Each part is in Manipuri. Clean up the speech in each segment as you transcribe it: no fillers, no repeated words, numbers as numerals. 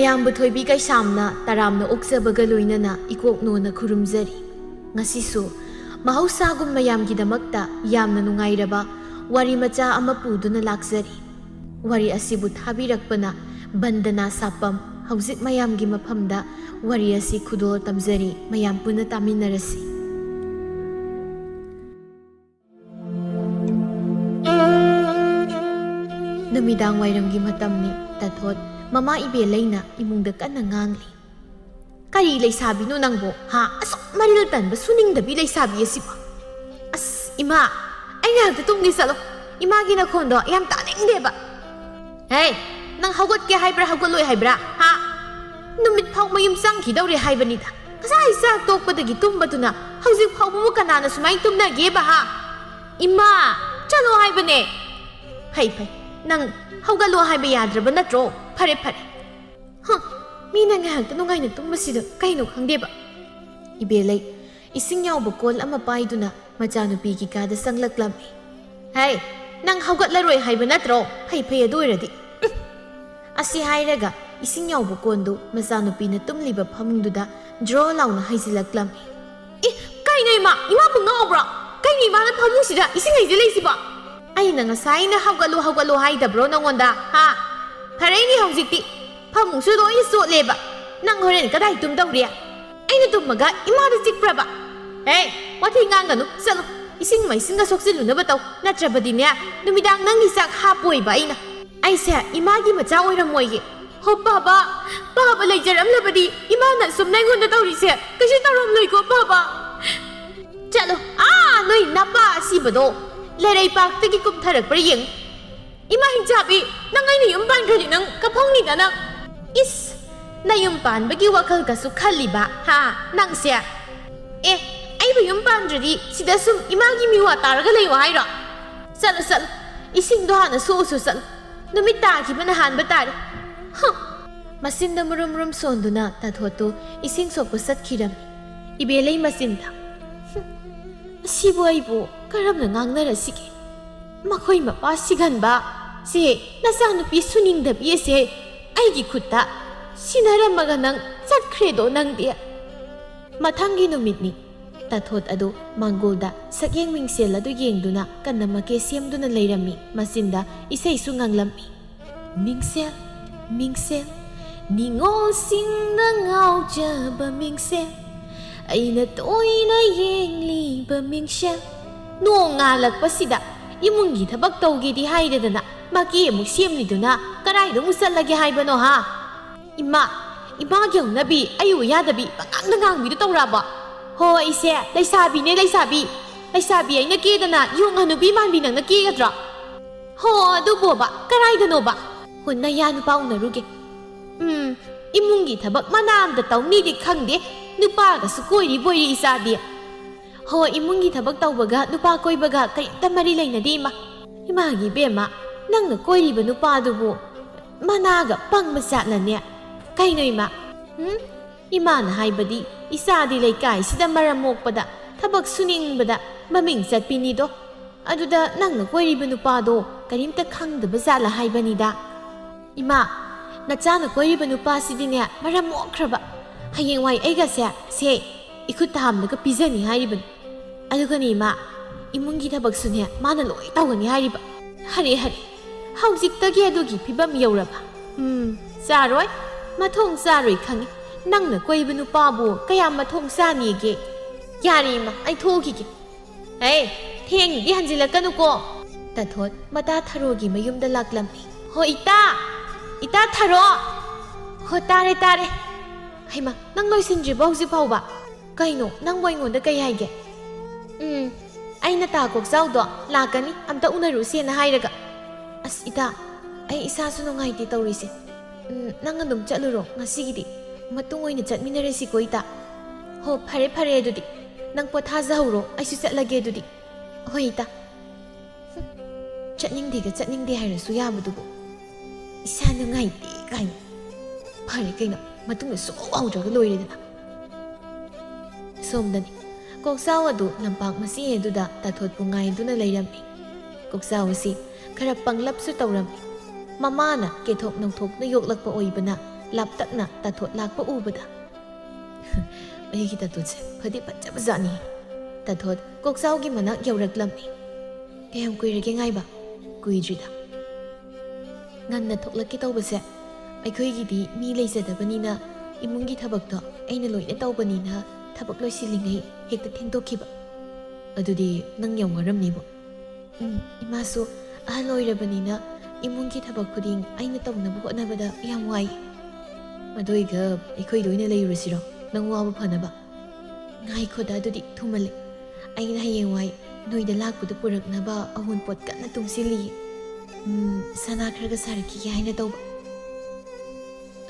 ꯃꯌꯥꯝꯕꯨ ꯊꯣꯏꯕꯤ ꯀꯩꯁꯥꯝꯅ ꯇꯔꯥꯝꯅ ꯑꯣꯛꯆꯕꯒ ꯂꯣꯏꯅꯅ ꯏꯀꯣꯛꯅꯣꯅ ꯈꯨꯔꯨꯝꯖꯔꯤ꯫ ꯉꯁꯤꯁꯨ ꯃꯍꯧꯁꯥꯒꯨꯝ ꯃꯌꯥꯝꯒꯤꯗꯃꯛꯇ ꯌꯥꯝꯅ ꯅꯨꯡꯉꯥꯏꯔꯕ ꯋꯥꯔꯤ ꯃꯆꯥ ꯑꯃ ꯄꯨꯗꯨꯅ ꯂꯥꯛꯆꯔꯤ꯫ ꯋꯥꯔꯤ ꯑꯁꯤꯕꯨ ꯊꯥꯕꯤꯔꯛꯄꯅ ꯕꯟꯗꯅꯥ ꯁꯥꯄꯝ ꯍꯧꯖꯤꯛ ꯃꯌꯥꯝꯒꯤ ꯃꯐꯝꯗ ꯋꯥꯔꯤ ꯑꯁꯤ ꯈꯨꯗꯣꯜ ꯇꯝꯖꯔꯤ, ꯃꯌꯥꯝ ꯄꯨꯟꯅ ꯇꯥꯃꯤꯟꯅꯔꯁꯤ꯫ ꯅꯨꯃꯤꯗꯥꯡ ꯋꯥꯏꯔꯝꯒꯤ ꯃꯇꯝꯅꯤ꯫ ꯇꯥꯊꯣꯠ ꯃꯃꯥ ꯏꯕꯦꯜꯂꯩꯅ ꯏꯃꯨꯡꯗ ꯀꯟꯅ ꯉꯥꯡꯂꯤ꯫ ꯀꯔꯤ ꯂꯩꯁꯥꯕꯤꯅꯣ ꯅꯪꯕꯣ? ꯑꯁꯨꯛ ꯃꯔꯤꯜ ꯇꯟꯕ ꯁꯨꯅꯤꯡꯗꯕꯤ ꯂꯩꯁꯥꯕꯤ ꯑꯁꯤꯕꯣ? ꯑꯁ ꯏꯃꯥ, ꯑꯩ ꯉꯥꯏꯍꯥꯛꯇ ꯇꯨꯝꯒꯦ ꯆꯠꯂꯣ. ꯏꯃꯥꯒꯤ ꯅꯈꯣꯟꯗꯣ ꯌꯥꯝ ꯇꯥꯅꯤꯡꯗꯦꯕ. ꯍꯦ, ꯅꯪ ꯍꯧꯒꯠꯀꯦ ꯍꯥꯏꯕ꯭ꯔꯥ ꯍꯧꯒꯠꯂꯣꯏ ꯍꯥꯏꯕ꯭ꯔꯥ? ꯅꯨꯃꯤꯠ ꯐꯥꯎ ꯃꯌꯨꯝ ꯆꯪꯈꯤꯗꯧꯔꯦ ꯍꯥꯏꯕꯅꯤꯗ. ꯉꯁꯥꯏ ꯆꯥꯛ ꯇꯣꯛꯄꯗꯒꯤ ꯇꯨꯝꯕꯗꯨꯅ ꯍꯧꯖꯤꯛ ꯐꯥꯎꯕꯕꯨ ꯀꯅꯥꯅ ꯁꯨꯃꯥꯏꯅ ꯇꯨꯝꯅꯒꯦꯕ? ꯏꯃꯥ, ꯆꯠꯂꯣ ꯍꯥꯏꯕꯅꯦ. ꯐꯩ, ꯅꯪ ꯍꯧꯒꯠꯂꯣ ꯍꯥꯏꯕ ꯌꯥꯗ꯭ꯔꯕ ꯅꯠꯇ꯭ꯔꯣ? ꯐꯔꯦ. ꯃꯤꯅ ꯉꯥꯏꯍꯥꯛꯇ ꯅꯨꯡꯉꯥꯏꯅ ꯇꯨꯝꯕꯁꯤꯗ ꯀꯩꯅꯣ ꯈꯪꯗꯦꯕ. ꯏꯕꯦꯜꯂꯩ ꯏꯁꯤꯡ ꯌꯥꯎꯕ ꯀꯣꯜ ꯑꯃ ꯄꯥꯏꯗꯨꯅ ꯃꯆꯥꯅꯨꯄꯤꯒꯤ ꯀꯥꯗ ꯆꯪꯂꯛꯂꯝꯃꯤ꯫ ꯍꯦ, ꯅꯪ ꯍꯧꯒꯠꯂꯔꯣꯏ ꯍꯥꯏꯕ ꯅꯠꯇ꯭ꯔꯣ? ꯐꯩ ꯑꯗꯨ ꯑꯣꯏꯔꯗꯤ. ꯑꯁꯤ ꯍꯥꯏꯔꯒ ꯏꯁꯤꯡ ꯌꯥꯎꯕ ꯀꯣꯟꯗꯨ ꯃꯆꯥꯅꯨꯄꯤꯅ ꯇꯨꯝꯂꯤꯕ ꯐꯃꯨꯡꯗꯨꯗ ꯗ꯭ꯔꯣ ꯂꯥꯎꯅ ꯍꯩꯖꯤꯜꯂꯛꯂꯝꯃꯤ꯫ ꯀꯩꯅꯣ ꯏꯃꯥ? ꯏꯃꯥꯕꯨ ꯉꯥꯎꯕ꯭ꯔꯣ? ꯀꯩꯅꯣ ꯏꯃꯥꯅ ꯐꯃꯨꯡꯁꯤꯗ ꯏꯁꯤꯡ ꯍꯩꯖꯤꯜꯂꯛꯏꯁꯤꯕꯣ? ꯑꯩꯅ ꯉꯁꯥꯏꯅ ꯍꯧꯒꯠꯂꯣ ꯍꯥꯏꯗꯕ꯭ꯔꯣ ꯅꯪꯉꯣꯟꯗ? ꯐꯔꯦꯅꯦ ꯍꯧꯖꯤꯛꯇꯤ. ꯐꯃꯨꯡꯁꯨ ꯂꯣꯏꯅ ꯆꯣꯠꯂꯦꯕ. ꯅꯪ ꯍꯣꯔꯦꯟ ꯀꯗꯥꯏ ꯇꯨꯝꯗꯧꯔꯤ? ꯑꯩꯅ ꯇꯨꯝꯃꯒ ꯏꯃꯥꯗ ꯆꯤꯛꯄ꯭ꯔꯕ? ꯋꯥꯊꯤ ꯉꯥꯡꯒꯅꯨ. ꯆꯠꯂꯣ, ꯏꯁꯤꯡ ꯃꯥꯏꯁꯤꯡꯒ ꯁꯣꯛꯆꯤꯜꯂꯨꯅꯕ ꯇꯧ. ꯅꯠꯇ꯭ꯔꯕꯗꯤꯅꯦ ꯅꯨꯃꯤꯗꯥꯡ ꯅꯪꯒꯤ ꯆꯥꯛ ꯍꯥꯞꯄꯣꯏꯕ ꯑꯩꯅ. ꯑꯩꯁꯦ ꯏꯃꯥꯒꯤ ꯃꯆꯥ ꯑꯣꯏꯔꯝꯃꯣꯏꯌꯦ. ꯍꯣ ꯄꯥꯕ ꯂꯩꯖꯔꯝꯂꯕꯗꯤ ꯏꯃꯥꯅ ꯁꯨꯝ ꯑꯩꯉꯣꯟꯗ ꯇꯧꯔꯤꯁꯦ ꯀꯩꯁꯨ ꯇꯧꯔꯝꯂꯣꯏꯀꯣ ꯄꯥꯕ. ꯆꯠꯂꯣ, ꯅꯣꯏ ꯅꯄꯥ ꯑꯁꯤꯕꯗꯣ ꯂꯩꯔꯩꯄꯥꯛꯇꯒꯤ ꯀꯨꯝꯊꯔꯛꯄ꯭ꯔꯥ ꯌꯦꯡꯉꯨ. ꯏꯃꯥ ꯍꯤꯡꯆꯥꯕꯤ, ꯅꯪ ꯑꯩꯅ ꯌꯨꯝ ꯄꯥꯟꯈ꯭ꯔꯗꯤ ꯅꯪ ꯀꯐꯧꯅꯤꯗ ꯅꯪ. ꯏꯁ, ꯅꯌꯨꯝ ꯄꯥꯟꯕꯒꯤ ꯋꯥꯈꯜꯒꯁꯨ ꯈꯜꯂꯤꯕ ꯅꯪꯁꯦ? ꯑꯩꯕꯨ ꯌꯨꯝ ꯄꯥꯟꯗ꯭ꯔꯗꯤ ꯁꯤꯗ ꯁꯨꯝ ꯏꯃꯥꯒꯤ ꯃꯤꯋꯥ ꯇꯥꯔꯒ ꯂꯩꯌꯣ ꯍꯥꯏꯔꯣ? ꯆꯠꯂꯣ, ꯏꯁꯤꯡꯗꯣ ꯍꯥꯟꯅ ꯁꯣꯛꯎꯁꯨ ꯆꯠꯂꯣ. ꯅꯨꯃꯤꯠ ꯇꯥꯈꯤꯕꯅ ꯍꯥꯟꯕ ꯇꯥꯔꯦ. ꯃꯆꯤꯟꯗ ꯃꯨꯔꯨꯝ ꯁꯣꯟꯗꯨꯅ ꯇꯥꯊꯣꯠꯇꯨ ꯏꯁꯤꯡ ꯁꯣꯛꯄ ꯆꯠꯈꯤꯔꯝꯃꯤ꯫ ꯏꯕꯦꯜꯂꯩ ꯃꯆꯤꯟꯗ ꯑꯁꯤꯕꯨ ꯑꯩꯕꯨ ꯀꯔꯝꯅ ꯉꯥꯡꯅꯔꯁꯤꯒꯦ? ꯃꯈꯣꯏ ꯃꯄꯥ ꯁꯤꯒꯟꯕ ꯁꯦ ꯅꯆꯥꯅꯨꯄꯤ ꯁꯨꯅꯤꯡꯗꯕꯤ ꯑꯁꯦ ꯑꯩꯒꯤ ꯈꯨꯠꯇ ꯁꯤꯟꯅꯔꯝꯃꯒ ꯅꯪ ꯆꯠꯈ꯭ꯔꯦꯗꯣ ꯅꯪꯗꯤ꯫ ꯃꯊꯪꯒꯤ ꯅꯨꯃꯤꯠꯅꯤ꯫ ꯇꯥꯊꯣꯠ ꯑꯗꯨ ꯃꯥꯡꯒꯣꯜꯗ ꯁꯛꯌꯦꯡ ꯃꯤꯡꯁꯦꯜ ꯑꯗꯨ ꯌꯦꯡꯗꯨꯅ ꯀꯟꯅ ꯃꯀꯦ ꯁꯦꯝꯗꯨꯅ ꯂꯩꯔꯝꯃꯤ꯫ ꯃꯆꯤꯟꯗ ꯏꯁꯩꯁꯨ ꯉꯪꯂꯝꯃꯤ꯫ ꯃꯤꯡꯁꯦꯜ ꯅꯤꯡꯉꯣꯜꯁꯤꯡꯅ ꯉꯥꯎꯖꯕ ꯃꯤꯡꯁꯦꯜ, ꯑꯩꯅ ꯇꯣꯏꯅ ꯌꯦꯡꯂꯤꯕ ꯃꯤꯡꯁꯦꯜ. ꯅꯣꯡ ꯉꯥꯜꯂꯛꯄꯁꯤꯗ ꯏꯃꯨꯡꯒꯤ ꯊꯕꯛ ꯇꯧꯒꯦꯗꯤ ꯍꯥꯏꯔꯗꯅ ꯃꯀꯦ ꯑꯃꯨꯛ ꯁꯦꯝꯂꯤꯗꯨꯅ ꯀꯗꯥꯏꯗ ꯑꯃꯨꯛ ꯆꯠꯂꯒꯦ ꯍꯥꯏꯕꯅꯣ? ꯏꯃꯥꯒꯤ ꯍꯧꯅꯕꯤ ꯑꯌꯨ ꯌꯥꯗꯕꯤ ꯄꯪꯉꯥꯡꯗ ꯉꯥꯡꯕꯤꯗꯨ ꯇꯧꯔꯕ? ꯍꯣ, ꯑꯩꯁꯦ ꯂꯩꯁꯥꯕꯤꯅꯦ ꯂꯩꯁꯥꯕꯤ ꯑꯩꯅ ꯀꯦꯗꯅ ꯌꯣꯡ ꯍꯅꯨꯕꯤ ꯃꯥꯟꯕꯤ ꯅꯪꯅ ꯀꯦꯒꯗ꯭ꯔꯣ? ꯍꯣ, ꯑꯗꯨꯕꯣꯕ ꯀꯗꯥꯏꯗꯅꯣꯕ? ꯅꯌꯥ ꯅꯨꯄꯥ ꯎꯅꯔꯨꯒꯦ. ꯏꯃꯨꯡꯒꯤ ꯊꯕꯛ ꯃꯅꯥ ꯑꯝꯇ ꯇꯧꯅꯤꯗꯤ ꯈꯪꯗꯦ, ꯅꯨꯄꯥꯒꯁꯨ ꯀꯣꯏꯔꯤ ꯕꯣꯏꯔꯤ ꯏꯆꯥꯗꯤ. ꯍꯣ, ꯏꯃꯨꯡꯒꯤ ꯊꯕꯛ ꯇꯧꯕꯒ ꯅꯨꯄꯥ ꯀꯣꯏꯕꯒ ꯀꯔꯤꯝꯇ ꯃꯔꯤ ꯂꯩꯅꯗꯦ ꯏꯃꯥ. ꯏꯃꯥꯒꯤ ꯏꯕꯦꯝꯃ, ꯅꯪꯅ ꯀꯣꯏꯔꯤꯕ ꯅꯨꯄꯥꯗꯨꯕꯨ ꯃꯅꯥꯒ ꯄꯪꯕ ꯆꯥꯠꯂꯅꯦ. ꯀꯩꯅꯣ ꯏꯃꯥ? ꯏꯃꯥꯅ ꯍꯥꯏꯕꯗꯤ ꯏꯆꯥꯗꯤ ꯂꯩꯀꯥꯏꯁꯤꯗ ꯃꯔꯝ ꯃꯣꯛꯄꯗ ꯊꯕꯛ ꯁꯨꯅꯤꯡꯕꯗ ꯃꯃꯤꯡ ꯆꯠꯄꯤꯅꯤꯗꯣ. ꯑꯗꯨꯗ ꯅꯪꯅ ꯀꯣꯏꯔꯤꯕ ꯅꯨꯄꯥꯗꯣ ꯀꯔꯤꯝꯇ ꯈꯪꯗꯕ ꯖꯥꯠꯂ ꯍꯥꯏꯕꯅꯤꯗ. ꯏꯃꯥ, ꯅꯆꯥꯅ ꯀꯣꯏꯔꯤꯕ ꯅꯨꯄꯥꯁꯤꯗꯤꯅꯦ ꯃꯔꯝ ꯃꯣꯛꯈ꯭ꯔꯕ. ꯍꯌꯦꯡꯋꯥꯏ ꯑꯩꯒꯁꯦ ꯏꯈꯨꯠꯇ ꯍꯥꯝꯂꯒ ꯄꯤꯖꯅꯤ ꯍꯥꯏꯔꯤꯕꯅꯤ. ꯑꯗꯨꯒꯅꯤ ꯏꯃꯥ, ꯏꯃꯨꯡꯒꯤ ꯊꯕꯛꯁꯨꯅꯦ ꯃꯥꯅ ꯂꯣꯏ ꯇꯧꯒꯅꯤ ꯍꯥꯏꯔꯤꯕ. ꯍꯔꯦ, ꯍꯧꯖꯤꯛꯇꯒꯤ ꯑꯗꯨꯒꯤ ꯐꯤꯕꯝ ꯌꯧꯔꯕ? ꯆꯥꯔꯣꯏ, ꯃꯊꯣꯡ ꯆꯥꯔꯣꯏ ꯈꯪꯉꯤ. ꯅꯪꯅ ꯀꯣꯏꯕ ꯅꯨꯄꯥꯕꯨ ꯀꯌꯥꯝ ꯃꯊꯣꯡ ꯆꯥꯅꯤꯒꯦ? ꯌꯥꯔꯦ ꯏꯃꯥ, ꯑꯩ ꯊꯣꯛꯈꯤꯒꯦ. ꯊꯦꯡꯅꯗꯤ ꯍꯟꯖꯤꯜꯂꯛꯀꯅꯨꯀꯣ. ꯇꯥꯊꯣꯠ ꯃꯇꯥ ꯊꯔꯣꯒꯤ ꯃꯌꯨꯝꯗ ꯂꯥꯛꯂꯝꯃꯤ꯫ ꯍꯣ, ꯏꯇꯥ ꯊꯔꯣ. ꯍꯣ, ꯇꯥꯔꯦ. ꯍꯩꯃꯥ, ꯅꯪ ꯂꯣꯏꯁꯤꯟꯗ꯭ꯔꯤꯕꯣ ꯍꯧꯖꯤꯛ ꯐꯥꯎꯕ? ꯀꯩꯅꯣ ꯅꯪꯕꯨ ꯑꯩꯉꯣꯟꯗ ꯀꯩ ꯍꯥꯏꯒꯦ? ꯑꯩꯅ ꯇꯥ ꯀꯣꯛꯆꯥꯎꯗꯣ ꯂꯥꯛꯀꯅꯤ ꯑꯝꯇ ꯎꯅꯔꯨꯁꯦꯅ ꯍꯥꯏꯔꯒ. ꯑꯁ ꯏꯇꯥ, ꯑꯩ ꯏꯁꯥꯁꯨ ꯅꯨꯡꯉꯥꯏꯇꯦ ꯇꯧꯔꯤꯁꯦ. ꯅꯪ ꯑꯗꯨꯝ ꯆꯠꯂꯨꯔꯣ ꯉꯁꯤꯒꯤꯗꯤ. ꯃꯇꯨꯡ ꯑꯣꯏꯅ ꯆꯠꯃꯤꯟꯅꯔꯁꯤꯀꯣ ꯏꯇꯥ. ꯍꯣ, ꯐꯔꯦ ꯑꯗꯨꯗꯤ. ꯅꯪ ꯄꯣꯊꯥꯖꯍꯧꯔꯣ, ꯑꯩꯁꯨ ꯆꯠꯂꯒꯦ ꯑꯗꯨꯗꯤ. ꯍꯣꯏ ꯏꯇꯥ. ꯆꯠꯅꯤꯡꯗꯦ ꯍꯥꯏꯔꯁꯨ ꯌꯥꯕꯗꯨꯕꯨ. ꯏꯁꯥ ꯅꯨꯡꯉꯥꯏꯇꯦ ꯀꯥꯏꯅ. ꯐꯔꯦ ꯀꯩꯅꯣ, ꯃꯇꯨꯡꯗ ꯁꯨꯛꯍꯧꯗ꯭ꯔꯒ ꯂꯣꯏꯔꯦꯗꯅ. ꯁꯣꯝꯗꯅꯤ ꯀꯣꯛꯆꯥꯎ ꯑꯗꯨ ꯂꯝꯄꯥꯛ ꯃꯆꯤ ꯑꯗꯨꯗ ꯇꯥꯊꯣꯠꯄꯨ ꯉꯥꯏꯗꯨꯅ ꯂꯩꯔꯝꯃꯤ꯫ ꯀꯣꯛꯆꯥꯎ ꯑꯁꯤ ꯈꯔ ꯄꯪꯂꯞꯁꯨ ꯇꯧꯔꯝꯃꯤ꯫ ꯃꯃꯥꯅ ꯀꯦꯊꯣꯛ ꯅꯧꯊꯣꯛꯅ ꯌꯣꯛꯂꯛꯄ ꯑꯣꯏꯕꯅ ꯂꯥꯞꯇꯛꯅ ꯇꯥꯊꯣꯠ ꯂꯥꯛꯄ ꯎꯕꯗ ꯑꯩꯒꯤ ꯇꯥꯊꯣꯠꯁꯦ ꯐꯗꯤ ꯐꯖꯕꯖꯥꯠꯅꯤ. ꯇꯥꯊꯣꯠ ꯀꯣꯛꯆꯥꯎꯒꯤ ꯃꯅꯥꯛ ꯌꯧꯔꯛꯂꯝꯃꯤ. ꯀꯌꯥꯝ ꯀꯨꯏꯔꯒꯦ ꯉꯥꯏꯕ? ꯀꯨꯏꯗ꯭ꯔꯤꯗ. ꯉꯟꯅ ꯊꯣꯛꯂꯛꯀꯦ ꯇꯧꯕꯁꯦ ꯑꯩꯈꯣꯏꯒꯤꯗꯤ ꯃꯤ ꯂꯩꯖꯗꯕꯅꯤꯅ ꯏꯃꯨꯡꯒꯤ ꯊꯕꯛꯇꯣ ꯑꯩꯅ ꯂꯣꯏꯅ ꯇꯧꯕꯅꯤꯅ ꯊꯕꯛ ꯂꯣꯏꯁꯤꯜꯂꯤꯉꯩ ꯍꯦꯛꯇ ꯊꯦꯡꯗꯣꯛꯈꯤꯕ. ꯑꯗꯨꯗꯤ ꯅꯪ ꯌꯥꯝ ꯋꯥꯔꯝꯅꯤꯕꯣ. ꯏꯃꯥꯁꯨ ꯑꯍꯜ ꯑꯣꯏꯔꯕꯅꯤꯅ ꯏꯃꯨꯡꯒꯤ ꯊꯕꯛ ꯈꯨꯗꯤꯡ ꯑꯩꯅ ꯇꯧꯅꯕ ꯍꯣꯠꯅꯕꯗ ꯌꯥꯝ ꯋꯥꯏ. ꯑꯗꯨꯏꯒ ꯑꯩꯈꯣꯏ ꯂꯣꯏꯅ ꯂꯩꯔꯨꯔꯁꯤꯔꯣ ꯅꯪ ꯋꯥꯕ ꯐꯅꯕ? ꯉꯥꯏꯈꯣꯗ ꯑꯗꯨꯗꯤ ꯊꯨꯃꯜꯂꯦ. ꯑꯩꯅ ꯍꯌꯦꯡꯋꯥꯏ ꯅꯣꯏꯗ ꯂꯥꯛꯄꯗ ꯄꯨꯔꯛꯅꯕ ꯑꯍꯨꯟꯄꯣꯠ ꯀꯟꯅ ꯇꯨꯡꯁꯤꯜꯂꯤꯌꯦ. ꯁꯅꯥ ꯈꯔꯒ ꯁꯥꯔꯛꯈꯤꯒꯦ ꯍꯥꯏꯅ ꯇꯧꯕ.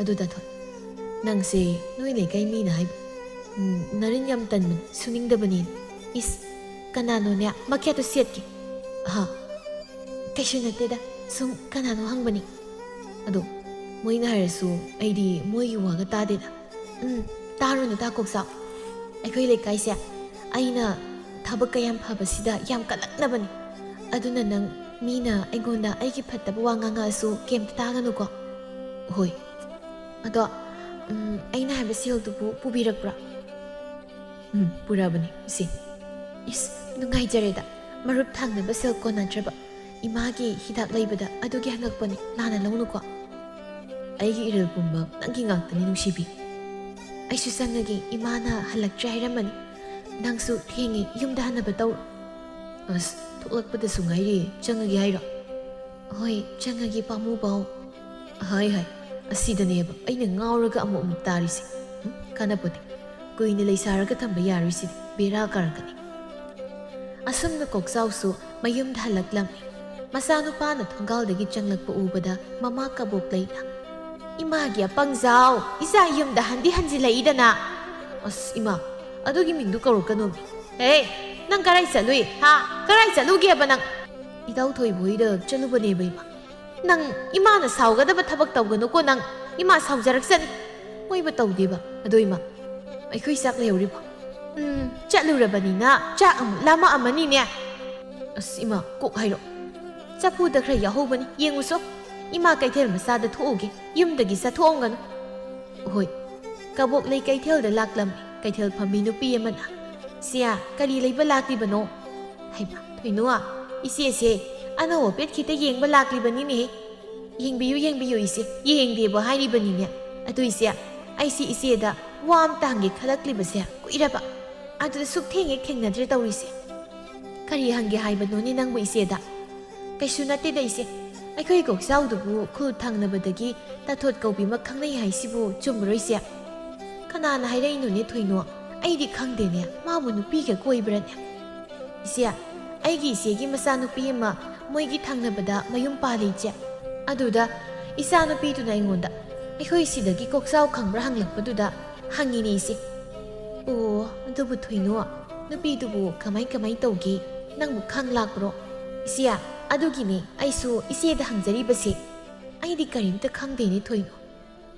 ꯑꯗꯨ ꯇꯥꯊꯣꯠ, ꯅꯪꯁꯦ ꯅꯣꯏ ꯂꯩꯀꯥꯏ ꯃꯤꯅ ꯍꯥꯏꯕ ꯅꯔꯤꯟ ꯌꯥꯝ ꯇꯟꯕꯅꯤ, ꯁꯨꯅꯤꯡꯗꯕꯅꯤ. ꯏꯁ, ꯀꯅꯥꯅꯣꯅꯦ ꯃꯈꯦꯠꯇꯣ ꯁꯦꯠꯀꯦ? ꯀꯩꯁꯨ ꯅꯠꯇꯦꯗ, ꯁꯨꯝ ꯀꯅꯥꯅꯣ ꯍꯪꯕꯅꯤ. ꯑꯗꯣ ꯃꯣꯏꯅ ꯍꯥꯏꯔꯁꯨ ꯑꯩꯗꯤ ꯃꯣꯏꯒꯤ ꯋꯥꯒ ꯇꯥꯗꯦꯗ. ꯇꯥꯔꯨꯅꯨ ꯇꯥ ꯀꯣꯛꯆꯥꯎ. ꯑꯩꯈꯣꯏ ꯂꯩꯀꯥꯏꯁꯦ ꯑꯩꯅ ꯊꯕꯛ ꯀꯌꯥꯝ ꯐꯕꯁꯤꯗ ꯌꯥꯝ ꯀꯜꯂꯛꯅꯕꯅꯤ. ꯑꯗꯨꯅ ꯅꯪ ꯃꯤꯅ ꯑꯩꯉꯣꯟꯗ ꯑꯩꯒꯤ ꯐꯠꯇꯕ ꯋꯥ ꯉꯥꯡꯉꯛꯑꯁꯨ ꯀꯩꯝꯇ ꯇꯥꯒꯅꯨꯀꯣ. ꯍꯣꯏ. ꯑꯗꯣ ꯑꯩꯅ ꯍꯥꯏꯕ ꯁꯦꯜꯗꯨꯕꯨ ꯄꯨꯕꯤꯔꯛꯄ꯭ꯔꯥ? ꯄꯨꯔꯛꯑꯕꯅꯤ ꯏꯆꯦ. ꯏꯁ, ꯅꯨꯡꯉꯥꯏꯖꯔꯦꯗ. ꯃꯔꯨꯞ ꯊꯥꯡꯅꯕ ꯁꯦꯜ ꯀꯣꯟꯅꯗ꯭ꯔꯕ ꯏꯃꯥꯒꯤ ꯍꯤꯗꯥꯛ ꯂꯩꯕꯗ ꯑꯗꯨꯒꯤ ꯍꯪꯉꯛꯄꯅꯤ, ꯂꯥꯟꯅ ꯂꯧꯅꯨꯀꯣ. ꯑꯩꯒꯤ ꯏꯔꯦꯜ ꯄꯨꯝꯕ ꯅꯪꯒꯤ ꯉꯥꯛꯇꯅꯤ ꯅꯨꯡꯁꯤꯕꯤ. ꯑꯩꯁꯨ ꯆꯪꯉꯒꯦ, ꯏꯃꯥꯅ ꯍꯜꯂꯛꯇ꯭ꯔꯦ ꯍꯥꯏꯔꯝꯃꯅꯤ. ꯅꯪꯁꯨ ꯊꯦꯡꯉꯦ, ꯌꯨꯝꯗ ꯍꯟꯅꯕ ꯇꯧꯔꯣ. ꯑꯁ, ꯊꯣꯛꯂꯛꯄꯗꯁꯨ ꯉꯥꯏꯔꯤ, ꯆꯪꯉꯒꯦ ꯍꯥꯏꯔꯣ? ꯍꯣꯏ, ꯆꯪꯉꯒꯦ ꯄꯥꯝꯃꯨꯕꯥꯎ. ꯍꯥꯏ ꯑꯁꯤꯗꯅꯦꯕ ꯑꯩꯅ ꯉꯥꯎꯔꯒ ꯑꯃꯨꯛ ꯇꯥꯔꯤꯁꯦ. ꯀꯥꯟꯅꯄꯣꯠꯇꯦ, ꯀꯨꯏꯅ ꯂꯩꯁꯥꯔꯒ ꯊꯝꯕ ꯌꯥꯔꯣꯏꯁꯤꯗꯤ, ꯕꯦꯔꯥ ꯀꯥꯔꯛꯀꯅꯤ. ꯑꯁꯨꯝꯅ ꯀꯣꯛꯆꯥꯎꯁꯨ ꯃꯌꯨꯝꯗ ꯍꯜꯂꯛꯂꯝꯃꯤ. ꯃꯆꯥꯅꯨꯄꯥꯅ ꯊꯣꯡꯒꯥꯜꯗꯒꯤ ꯆꯪꯂꯛꯄ ꯎꯕꯗ ꯃꯃꯥ ꯀꯕꯣꯛꯂꯩꯅ, ꯏꯃꯥꯒꯤ ꯑꯄꯪꯖꯥꯎ, ꯏꯆꯥ ꯌꯨꯝꯗ ꯍꯟꯖꯤꯜꯂꯛꯏꯗꯅ. ꯑꯁ ꯏꯃꯥ, ꯑꯗꯨꯒꯤ ꯃꯤꯡꯗꯨ ꯀꯧꯔꯛꯀꯅꯣꯃꯤ. ꯅꯪ ꯀꯔꯥꯏ ꯆꯠꯂꯨꯏ? ꯀꯔꯥꯏ ꯆꯠꯂꯨꯒꯦꯕ ꯅꯪ? ꯏꯇꯥꯎ ꯊꯣꯏꯕꯣꯏꯗ ꯆꯠꯂꯨꯕꯅꯦꯕ ꯏꯃꯥ. ꯅꯪ ꯏꯃꯥꯅ ꯁꯥꯎꯒꯗꯕ ꯊꯕꯛ ꯇꯧꯒꯅꯨꯀꯣ ꯅꯪ. ꯏꯃꯥ ꯁꯥꯎꯖꯔꯛꯆꯅꯤ. ꯃꯣꯏꯕ ꯇꯧꯗꯦꯕ. ꯑꯗꯣ ꯏꯃꯥ, ꯑꯩꯈꯣꯏ ꯆꯥꯛ ꯂꯩꯍꯧꯔꯤꯕꯣ? ꯆꯠꯂꯨꯔꯕꯅꯤꯅ ꯆꯥꯛ ꯑꯃꯨꯛ ꯂꯥꯝꯃꯛꯑꯝꯃꯅꯤꯅꯦ. ꯑꯁ ꯏꯃꯥ, ꯀꯣꯛ ꯍꯥꯏꯔꯣ. ꯆꯐꯨꯗ ꯈꯔ ꯌꯥꯎꯍꯧꯕꯅꯤ, ꯌꯦꯡꯉꯨꯁꯣ. ꯏꯃꯥ ꯀꯩꯊꯦꯜ ꯃꯆꯥꯗ ꯊꯣꯛꯎꯒꯦ, ꯌꯨꯝꯗꯒꯤ ꯆꯠꯊꯣꯛꯑꯝꯒꯅꯨ. ꯍꯣꯏ. ꯀꯕꯣꯛꯂꯩ ꯀꯩꯊꯦꯜꯗ ꯂꯥꯛꯂꯝꯃꯤ. ꯀꯩꯊꯦꯜ ꯐꯝꯕꯤ ꯅꯨꯄꯤ ꯑꯃꯅ, ꯏꯆꯦ, ꯀꯔꯤ ꯂꯩꯕ ꯂꯥꯛꯂꯤꯕꯅꯣ? ꯍꯩꯃꯥ, ꯊꯣꯏꯅꯣ, ꯏꯆꯦꯁꯦ ꯑꯅꯧ ꯑꯄꯦꯠ ꯈꯤꯇ ꯌꯦꯡꯕ ꯂꯥꯛꯂꯤꯕꯅꯤꯅꯦ. ꯌꯦꯡꯕꯤꯌꯨ ꯏꯆꯦ, ꯌꯦꯡꯗꯦꯕ ꯍꯥꯏꯔꯤꯕꯅꯤꯅꯦ. ꯑꯗꯨ ꯏꯆꯦ, ꯑꯩꯁꯤ ꯏꯆꯦꯗ ꯋꯥ ꯑꯃ ꯍꯪꯒꯦ ꯈꯜꯂꯛꯂꯤꯕꯁꯦ ꯀꯨꯏꯔꯕ. ꯑꯗꯨꯗ ꯁꯨꯛ ꯊꯦꯡꯉꯦ ꯊꯦꯡꯅꯗ꯭ꯔꯦ ꯇꯧꯔꯤꯁꯦ. ꯀꯔꯤ ꯍꯪꯒꯦ ꯍꯥꯏꯕꯅꯣꯅꯦ ꯅꯪꯕꯨ ꯏꯆꯦꯗ? ꯀꯩꯁꯨ ꯅꯠꯇꯦꯗ ꯏꯆꯦ. ꯑꯩꯈꯣꯏ ꯀꯣꯛꯆꯥꯎꯗꯨꯕꯨ ꯈꯨꯜ ꯊꯪꯅꯕꯗꯒꯤ ꯇꯥꯊꯣꯠ ꯀꯧꯕꯤꯃ ꯈꯪꯅꯩ ꯍꯥꯏꯁꯤꯕꯨ ꯆꯨꯝꯕ꯭ꯔꯣ ꯏꯆꯦ? ꯀꯅꯥꯅ ꯍꯥꯏꯔꯛꯏꯅꯣꯅꯦ ꯊꯣꯏꯅꯣ? ꯑꯩꯗꯤ ꯈꯪꯗꯦꯅꯦ, ꯃꯥꯕꯨ ꯅꯨꯄꯤꯒ ꯀꯣꯏꯕ꯭ꯔꯅꯦ? ꯏꯆꯦ, ꯑꯩꯒꯤ ꯏꯆꯦꯒꯤ ꯃꯆꯥꯅꯨꯄꯤ ꯑꯃ ꯃꯣꯏꯒꯤ ꯊꯪꯅꯕꯗ ꯃꯌꯨꯝ ꯄꯥꯜꯂꯤ ꯏꯆꯦ. ꯑꯗꯨꯗ ꯏꯆꯥꯅꯨꯄꯤꯗꯨꯅ ꯑꯩꯉꯣꯟꯗ ꯑꯩꯈꯣꯏ ꯁꯤꯗꯒꯤ ꯀꯣꯛꯆꯥꯎ ꯈꯪꯕ꯭ꯔꯥ ꯍꯪꯂꯛꯄꯗꯨꯗ ꯍꯪꯉꯤꯅꯦ ꯏꯆꯦ. ꯑꯣ, ꯑꯗꯨꯕꯨ ꯊꯣꯏꯅꯣ, ꯅꯨꯄꯤꯗꯨꯕꯨ ꯀꯃꯥꯏ ꯇꯧꯒꯦ? ꯅꯪꯕꯨ ꯈꯪ ꯂꯥꯛꯄ꯭ꯔꯣ? ꯏꯆꯦ, ꯑꯗꯨꯒꯤꯅꯦ ꯑꯩꯁꯨ ꯏꯆꯦꯗ ꯍꯪꯖꯔꯤꯕꯁꯦ. ꯑꯩꯗꯤ ꯀꯔꯤꯝꯇ ꯈꯪꯗꯦꯅꯦ ꯊꯣꯏꯅꯣ.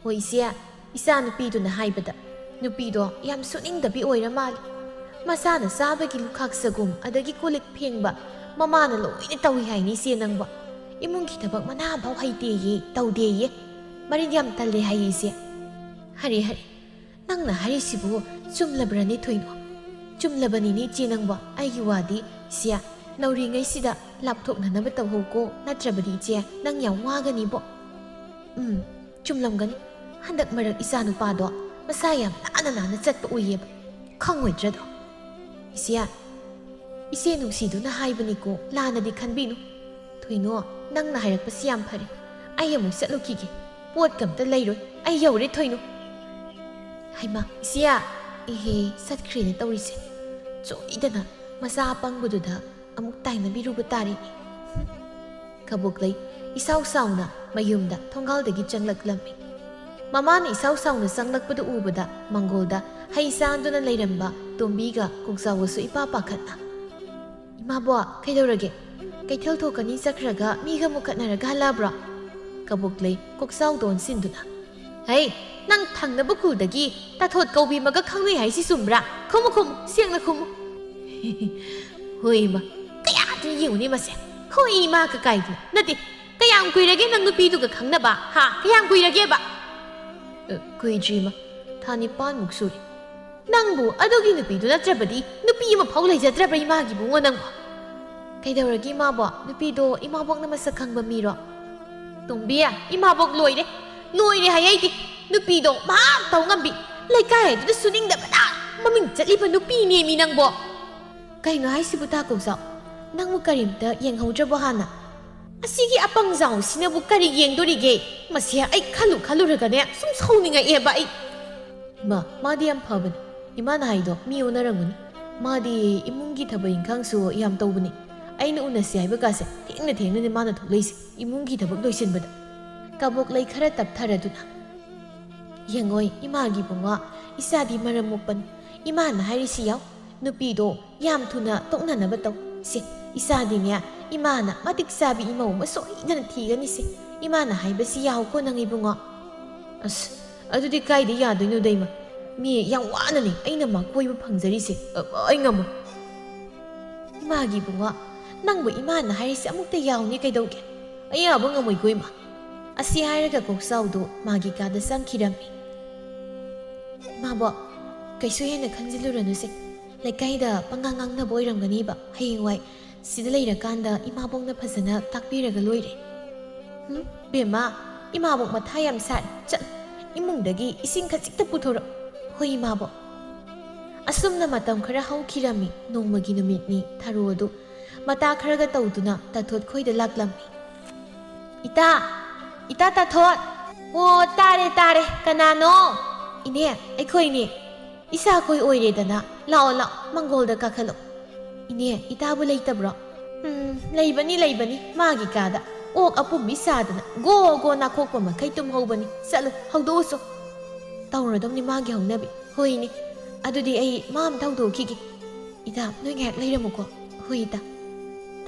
ꯍꯣꯏ ꯏꯆꯦ, ꯏꯆꯥꯅꯨꯄꯤꯗꯨꯅ ꯍꯥꯏꯕꯗ ꯅꯨꯄꯤꯗꯣ ꯌꯥꯝ ꯁꯨꯅꯤꯡꯗꯕꯤ ꯑꯣꯏꯔ ꯃꯥꯜꯂꯤ. ꯃꯁꯥꯅ ꯆꯥꯕꯒꯤ ꯂꯨꯈꯥꯛ ꯆꯒꯨꯝ ꯑꯗꯒꯤ ꯀꯣꯜꯂꯤꯛ ꯐꯦꯡꯕ ꯃꯃꯥꯅ ꯂꯣꯏꯅ ꯇꯧꯏ ꯍꯥꯏꯅꯤ ꯏꯆꯦ ꯅꯪꯕ. ꯏꯃꯨꯡꯒꯤ ꯊꯕꯛ ꯃꯅꯥꯐꯥꯎ ꯍꯩꯇꯦꯌꯦ, ꯇꯧꯗꯦꯌꯦ. ꯃꯔꯤꯟ ꯌꯥꯝ ꯇꯜꯂꯦ ꯍꯥꯏꯌꯦ ꯏꯆꯦ. ꯍꯔꯦ, ꯅꯪꯅ ꯍꯥꯏꯔꯤꯁꯤꯕꯨ ꯆꯨꯝꯂꯕ꯭ꯔꯅꯦ ꯊꯣꯏꯅꯣ? ꯆꯨꯝꯂꯕꯅꯤꯅꯦ ꯏꯆꯦ ꯅꯪꯕ. ꯑꯩꯒꯤ ꯋꯥꯗꯤ ꯏꯆꯦ, ꯅꯧꯔꯤꯉꯩꯁꯤꯗ ꯂꯥꯞꯊꯣꯛꯅꯅꯕ ꯇꯧꯍꯧꯀꯣ, ꯅꯠꯇ꯭ꯔꯕꯗꯤ ꯏꯆꯦ ꯅꯪ ꯌꯥꯝ ꯋꯥꯒꯅꯤꯕꯣ. ꯆꯨꯝꯂꯝꯒꯅꯤ. ꯍꯟꯗꯛ ꯃꯔꯛ ꯏꯆꯥꯅꯨꯄꯥꯗꯣ ꯃꯁꯥ ꯌꯥꯝ ꯅꯥꯟꯅ ꯆꯠꯄ ꯎꯏꯌꯦꯕ. ꯈꯪꯉꯣꯏꯗ꯭ꯔꯗꯣ? ꯏꯆꯦ ꯅꯨꯡꯁꯤꯗꯨꯅ ꯍꯥꯏꯕꯅꯤꯀꯣ, ꯂꯥꯟꯅꯗꯤ ꯈꯟꯕꯤꯅꯨ. ꯊꯣꯏꯅꯣ, ꯅꯪꯅ ꯍꯥꯏꯔꯛꯄꯁꯤ ꯌꯥꯝ ꯐꯔꯦ. ꯑꯩ ꯑꯃꯨꯛ ꯆꯠꯂꯨꯈꯤꯒꯦ. ꯄꯣꯠ ꯀꯝꯇ ꯂꯩꯔꯣꯏ, ꯑꯩ ꯌꯧꯔꯦ ꯊꯣꯏꯅꯣ. ꯍꯩꯃꯥ, ꯏꯆꯦ, ꯆꯠꯈ꯭ꯔꯦꯅ ꯇꯧꯔꯤꯁꯦ. ꯆꯣꯏꯗꯅ ꯃꯆꯥ ꯑꯄꯪꯕꯗꯨꯗ ꯑꯃꯨꯛ ꯇꯥꯏꯅꯕꯤꯔꯨꯕ ꯇꯥꯔꯦꯅꯦ. ꯀꯕꯣꯛꯂꯩ ꯏꯁꯥꯎ ꯁꯥꯎꯅ ꯃꯌꯨꯝꯗ ꯊꯣꯡꯒꯥꯜꯗꯒꯤ ꯆꯪꯂꯛꯂꯝꯃꯤ. ꯃꯃꯥꯅ ꯏꯁꯥꯎ ꯁꯥꯎꯅ ꯆꯪꯂꯛꯄꯗꯨ ꯎꯕꯗ ꯃꯪꯒꯣꯜꯗ ꯍꯩ ꯆꯥꯗꯨꯅ ꯂꯩꯔꯝꯕ ꯇꯣꯝꯕꯤꯒ ꯀꯣꯛꯆꯥꯎꯒꯁꯨ ꯏꯄꯥ ꯄꯥꯈꯠꯅ, ꯏꯃꯥꯕꯣ, ꯀꯩꯗꯧꯔꯒꯦ? ꯀꯩꯊꯦꯜ ꯊꯣꯛꯀꯅꯤ ꯆꯠꯈ꯭ꯔꯒ ꯃꯤꯒ ꯃꯨꯛꯈꯠꯅꯔꯒ ꯍꯜꯂꯛꯑꯕ꯭ꯔꯣ? ꯀꯕꯣꯛꯂꯩ ꯀꯣꯛꯆꯥꯎꯗ ꯑꯣꯟꯁꯤꯟꯗꯨꯅ, ꯅꯪ ꯊꯪꯅꯕ ꯈꯨꯜꯗꯒꯤ ꯇꯥꯊꯣꯠ ꯀꯧꯕꯤꯃꯒ ꯈꯪꯅꯩ ꯍꯥꯏꯁꯤ ꯆꯨꯝꯕ꯭ꯔꯥ? ꯈꯨꯝꯃꯨ, ꯁꯦꯡꯅ ꯈꯨꯝꯃꯨ. ꯍꯣꯏ ꯏꯃꯥ. ꯀꯌꯥꯗ ꯌꯦꯡꯉꯨꯅꯦ ꯃꯁꯦ. ꯍꯣꯏ ꯏꯃꯥꯒ ꯀꯥꯏꯗꯅ. ꯅꯠꯇꯦ, ꯀꯌꯥꯝ ꯀꯨꯏꯔꯒꯦ ꯅꯪ ꯅꯨꯄꯤꯗꯨꯒ ꯈꯪꯅꯕ? ꯀꯌꯥꯝ ꯀꯨꯏꯔꯒꯦꯕ? ꯀꯨꯏꯗ꯭ꯔꯤꯃ ꯊꯥ 9ꯃꯨꯛ ꯁꯨꯔꯦ ꯅꯪꯕꯨ ꯑꯗꯨꯒꯤ ꯅꯨꯄꯤꯗꯨ ꯅꯠꯇ꯭ꯔꯕꯗꯤ ꯅꯨꯄꯤ ꯑꯃ ꯐꯥꯎ ꯂꯩꯖꯗ꯭ꯔꯕ꯭ꯔꯥ ꯏꯃꯥꯒꯤ ꯏꯕꯨꯡꯉꯣ ꯅꯪꯕꯨ ꯀꯩꯗꯧꯔꯒꯦ ꯏꯃꯥꯕꯣ ꯅꯨꯄꯤꯗꯣ ꯏꯃꯥꯕꯣꯛꯅ ꯃꯁꯛ ꯈꯪꯕ ꯃꯤꯔꯣ ꯇꯣꯝꯕꯤ ꯏꯃꯥꯕꯣꯛ ꯂꯣꯏꯔꯦ ꯍꯥꯏꯗꯤ ꯅꯨꯄꯤꯗꯣ ꯃꯍꯥꯛ ꯇꯧ ꯉꯝꯕꯤ ꯂꯩꯀꯥꯏ ꯑꯗꯨꯗ ꯁꯨꯅꯤꯡꯗꯕꯅ ꯃꯃꯤꯡ ꯆꯠꯂꯤꯕ ꯅꯨꯄꯤꯅꯦꯃꯤ ꯅꯪꯕꯣ ꯀꯩꯅꯣ ꯍꯥꯏꯁꯤꯕꯨ ꯇꯥꯀꯣꯡꯖꯥꯎ ꯅꯪꯕꯨ ꯀꯔꯤꯝꯇ ꯌꯦꯡꯍꯧꯗ꯭ꯔꯕꯣ ꯍꯥꯟꯅ ꯑꯁꯤꯒꯤ ꯑꯄꯪꯖꯥꯎꯁꯤꯅꯕꯨ ꯀꯔꯤ ꯌꯦꯡꯗꯣꯔꯤꯒꯦ ꯃꯁꯤ ꯑꯩ ꯈꯜꯂꯨꯔꯒꯅꯦ ꯁꯨꯝ ꯁꯥꯎꯅꯤꯡꯉꯛꯑꯦꯕ ꯑꯩ ꯃꯥꯗꯤ ꯌꯥꯝ ꯐꯕꯅꯤ ꯏꯃꯥꯅ ꯍꯥꯏꯗꯣ ꯃꯤ ꯑꯣꯟꯅꯔꯝꯒꯅꯤ ꯃꯥꯗꯤ ꯏꯃꯨꯡꯒꯤ ꯊꯕꯛ ꯏꯪꯈꯥꯡꯁꯨ ꯌꯥꯝ ꯇꯧꯕꯅꯤ ꯑꯩꯅ ꯎꯅꯁꯤ ꯍꯥꯏꯕ ꯀꯥꯁꯦ ꯊꯦꯡꯅꯅꯤ ꯃꯥꯅ ꯊꯣꯛꯂꯛꯏꯁꯦ ꯏꯃꯨꯡꯒꯤ ꯊꯕꯛ ꯂꯣꯏꯁꯤꯟꯕꯗ ꯀꯕꯣꯛ ꯂꯩ ꯈꯔ ꯇꯞꯊꯔꯗꯨꯅ ꯌꯦꯡꯉꯣꯏ ꯏꯃꯥꯒꯤ ꯕꯨꯡꯉꯣ ꯏꯆꯥꯗꯤ ꯃꯔꯝ ꯃꯣꯛꯄꯅꯤ ꯏꯃꯥꯅ ꯍꯥꯏꯔꯤꯁꯤ ꯌꯥꯎ ꯅꯨꯄꯤꯗꯣ ꯌꯥꯝ ꯊꯨꯅ ꯇꯣꯛꯅꯅꯕ ꯇꯧ ꯁꯦ ꯏꯆꯥꯗꯤꯅꯦ ꯏꯃꯥꯅ ꯃꯇꯤꯛ ꯆꯥꯕꯤ ꯏꯃꯧ ꯑꯃ ꯁꯣꯏꯗꯅ ꯊꯤꯒꯅꯤꯁꯦ ꯏꯃꯥꯅ ꯍꯥꯏꯕꯁꯤ ꯌꯥꯎꯀꯣ ꯅꯪ ꯏꯕꯨꯡꯉꯣ ꯑꯁ ꯑꯗꯨꯗꯤ ꯀꯥꯏꯗ ꯌꯥꯗꯣꯏꯅꯣ ꯗꯩꯃ ꯃꯤ ꯌꯥꯝ ꯋꯥꯅꯅꯤ ꯑꯩꯅ ꯃꯥ ꯀꯣꯏꯕ ꯐꯪꯖꯔꯤꯁꯦ ꯑꯩ ꯉꯝꯃꯣꯏ ꯏꯃꯥꯒꯤ ꯕꯨꯡꯉꯣ ꯅꯪꯕꯨ ꯏꯃꯥꯅ ꯍꯥꯏꯔꯤꯁꯦ ꯑꯃꯨꯛꯇ ꯌꯥꯎꯅꯤ ꯀꯩꯗꯧꯒꯦ ꯑꯩ ꯌꯥꯕ ꯉꯝꯃꯣꯏꯀꯣ ꯏꯃꯥ ꯑꯁꯤ ꯍꯥꯏꯔꯒ ꯀꯣꯛꯆꯥꯎꯗꯣ ꯃꯥꯒꯤ ꯀꯥꯗ ꯆꯪꯈꯤꯔꯝꯃꯤ ꯏꯃꯥꯕꯣ ꯀꯩꯁꯨ ꯍꯦꯟꯅ ꯈꯟꯖꯤꯜꯂꯨꯔꯅꯨꯁꯦ ꯂꯩꯀꯥꯏꯗ ꯄꯪꯉꯥꯡ ꯉꯥꯡꯅꯕ ꯑꯣꯏꯔꯝꯒꯅꯤꯕ ꯍꯌꯦꯡꯋꯥꯏ ꯁꯤꯗ ꯂꯩꯔꯀꯥꯟꯗ ꯏꯃꯥꯕꯣꯛꯅ ꯐꯖꯅ ꯇꯥꯛꯄꯤꯔꯒ ꯂꯣꯏꯔꯦ ꯕꯦꯝꯃ ꯏꯃꯥꯕꯣꯛ ꯃꯊꯥ ꯌꯥꯝ ꯁꯥꯔꯦ ꯆꯠ ꯏꯃꯨꯡꯗꯒꯤ ꯏꯁꯤꯡ ꯈꯖꯤꯛꯇ ꯄꯨꯊꯣꯔꯛ ꯍꯣꯏ ꯏꯃꯥꯕꯣꯛ ꯑꯁꯨꯝꯅ ꯃꯇꯝ ꯈꯔ ꯍꯧꯈꯤꯔꯝꯃꯤ ꯅꯣꯡꯃꯒꯤ ꯅꯨꯃꯤꯠꯅꯤ ꯊꯔꯣ ꯑꯗꯨ ꯃꯇꯥ ꯈꯔꯒ ꯇꯧꯗꯨꯅ ꯇꯥꯊꯣꯠ ꯈꯣꯏꯗ ꯂꯥꯛꯂꯝꯃꯤ ꯏꯇꯥ ꯇꯥꯊꯣꯠ ꯑꯣ ꯇꯥꯔꯦ ꯀꯅꯥꯅꯣ ꯏꯅꯦ ꯑꯩꯈꯣꯏꯅꯦ ꯏꯁꯥꯈꯣꯏ ꯑꯣꯏꯔꯦꯗꯅ ꯂꯥꯛꯑꯣ ꯃꯪꯒꯣꯜꯗ ꯀꯥꯈꯠꯂꯣ ꯏꯅꯦ ꯏꯇꯥꯕꯨ ꯂꯩꯇꯕ꯭ꯔꯣ ꯂꯩꯕꯅꯤ ꯃꯥꯒꯤ ꯀꯥꯗ ꯑꯣꯛ ꯑꯄꯨꯝꯕꯤ ꯁꯥꯗꯅ ꯒꯣ ꯅꯥꯈꯣꯛꯄ ꯃꯈꯩ ꯇꯨꯝꯍꯧꯕꯅꯤ ꯆꯠꯂꯨ ꯍꯧꯗꯣꯛꯎꯁꯨ ꯇꯧꯔꯗꯧꯅꯤ ꯃꯥꯒꯤ ꯍꯧꯅꯕꯤ ꯍꯣꯏꯅꯦ ꯑꯗꯨꯗꯤ ꯑꯩ ꯃꯥ ꯑꯝꯇ ꯍꯧꯗꯣꯛꯈꯤꯒꯦ ꯏꯇꯥ ꯅꯣꯏ ꯉꯥꯏꯍꯥꯛ ꯂꯩꯔꯝꯃꯨꯀꯣ ꯍꯣꯏ ꯏꯇꯥ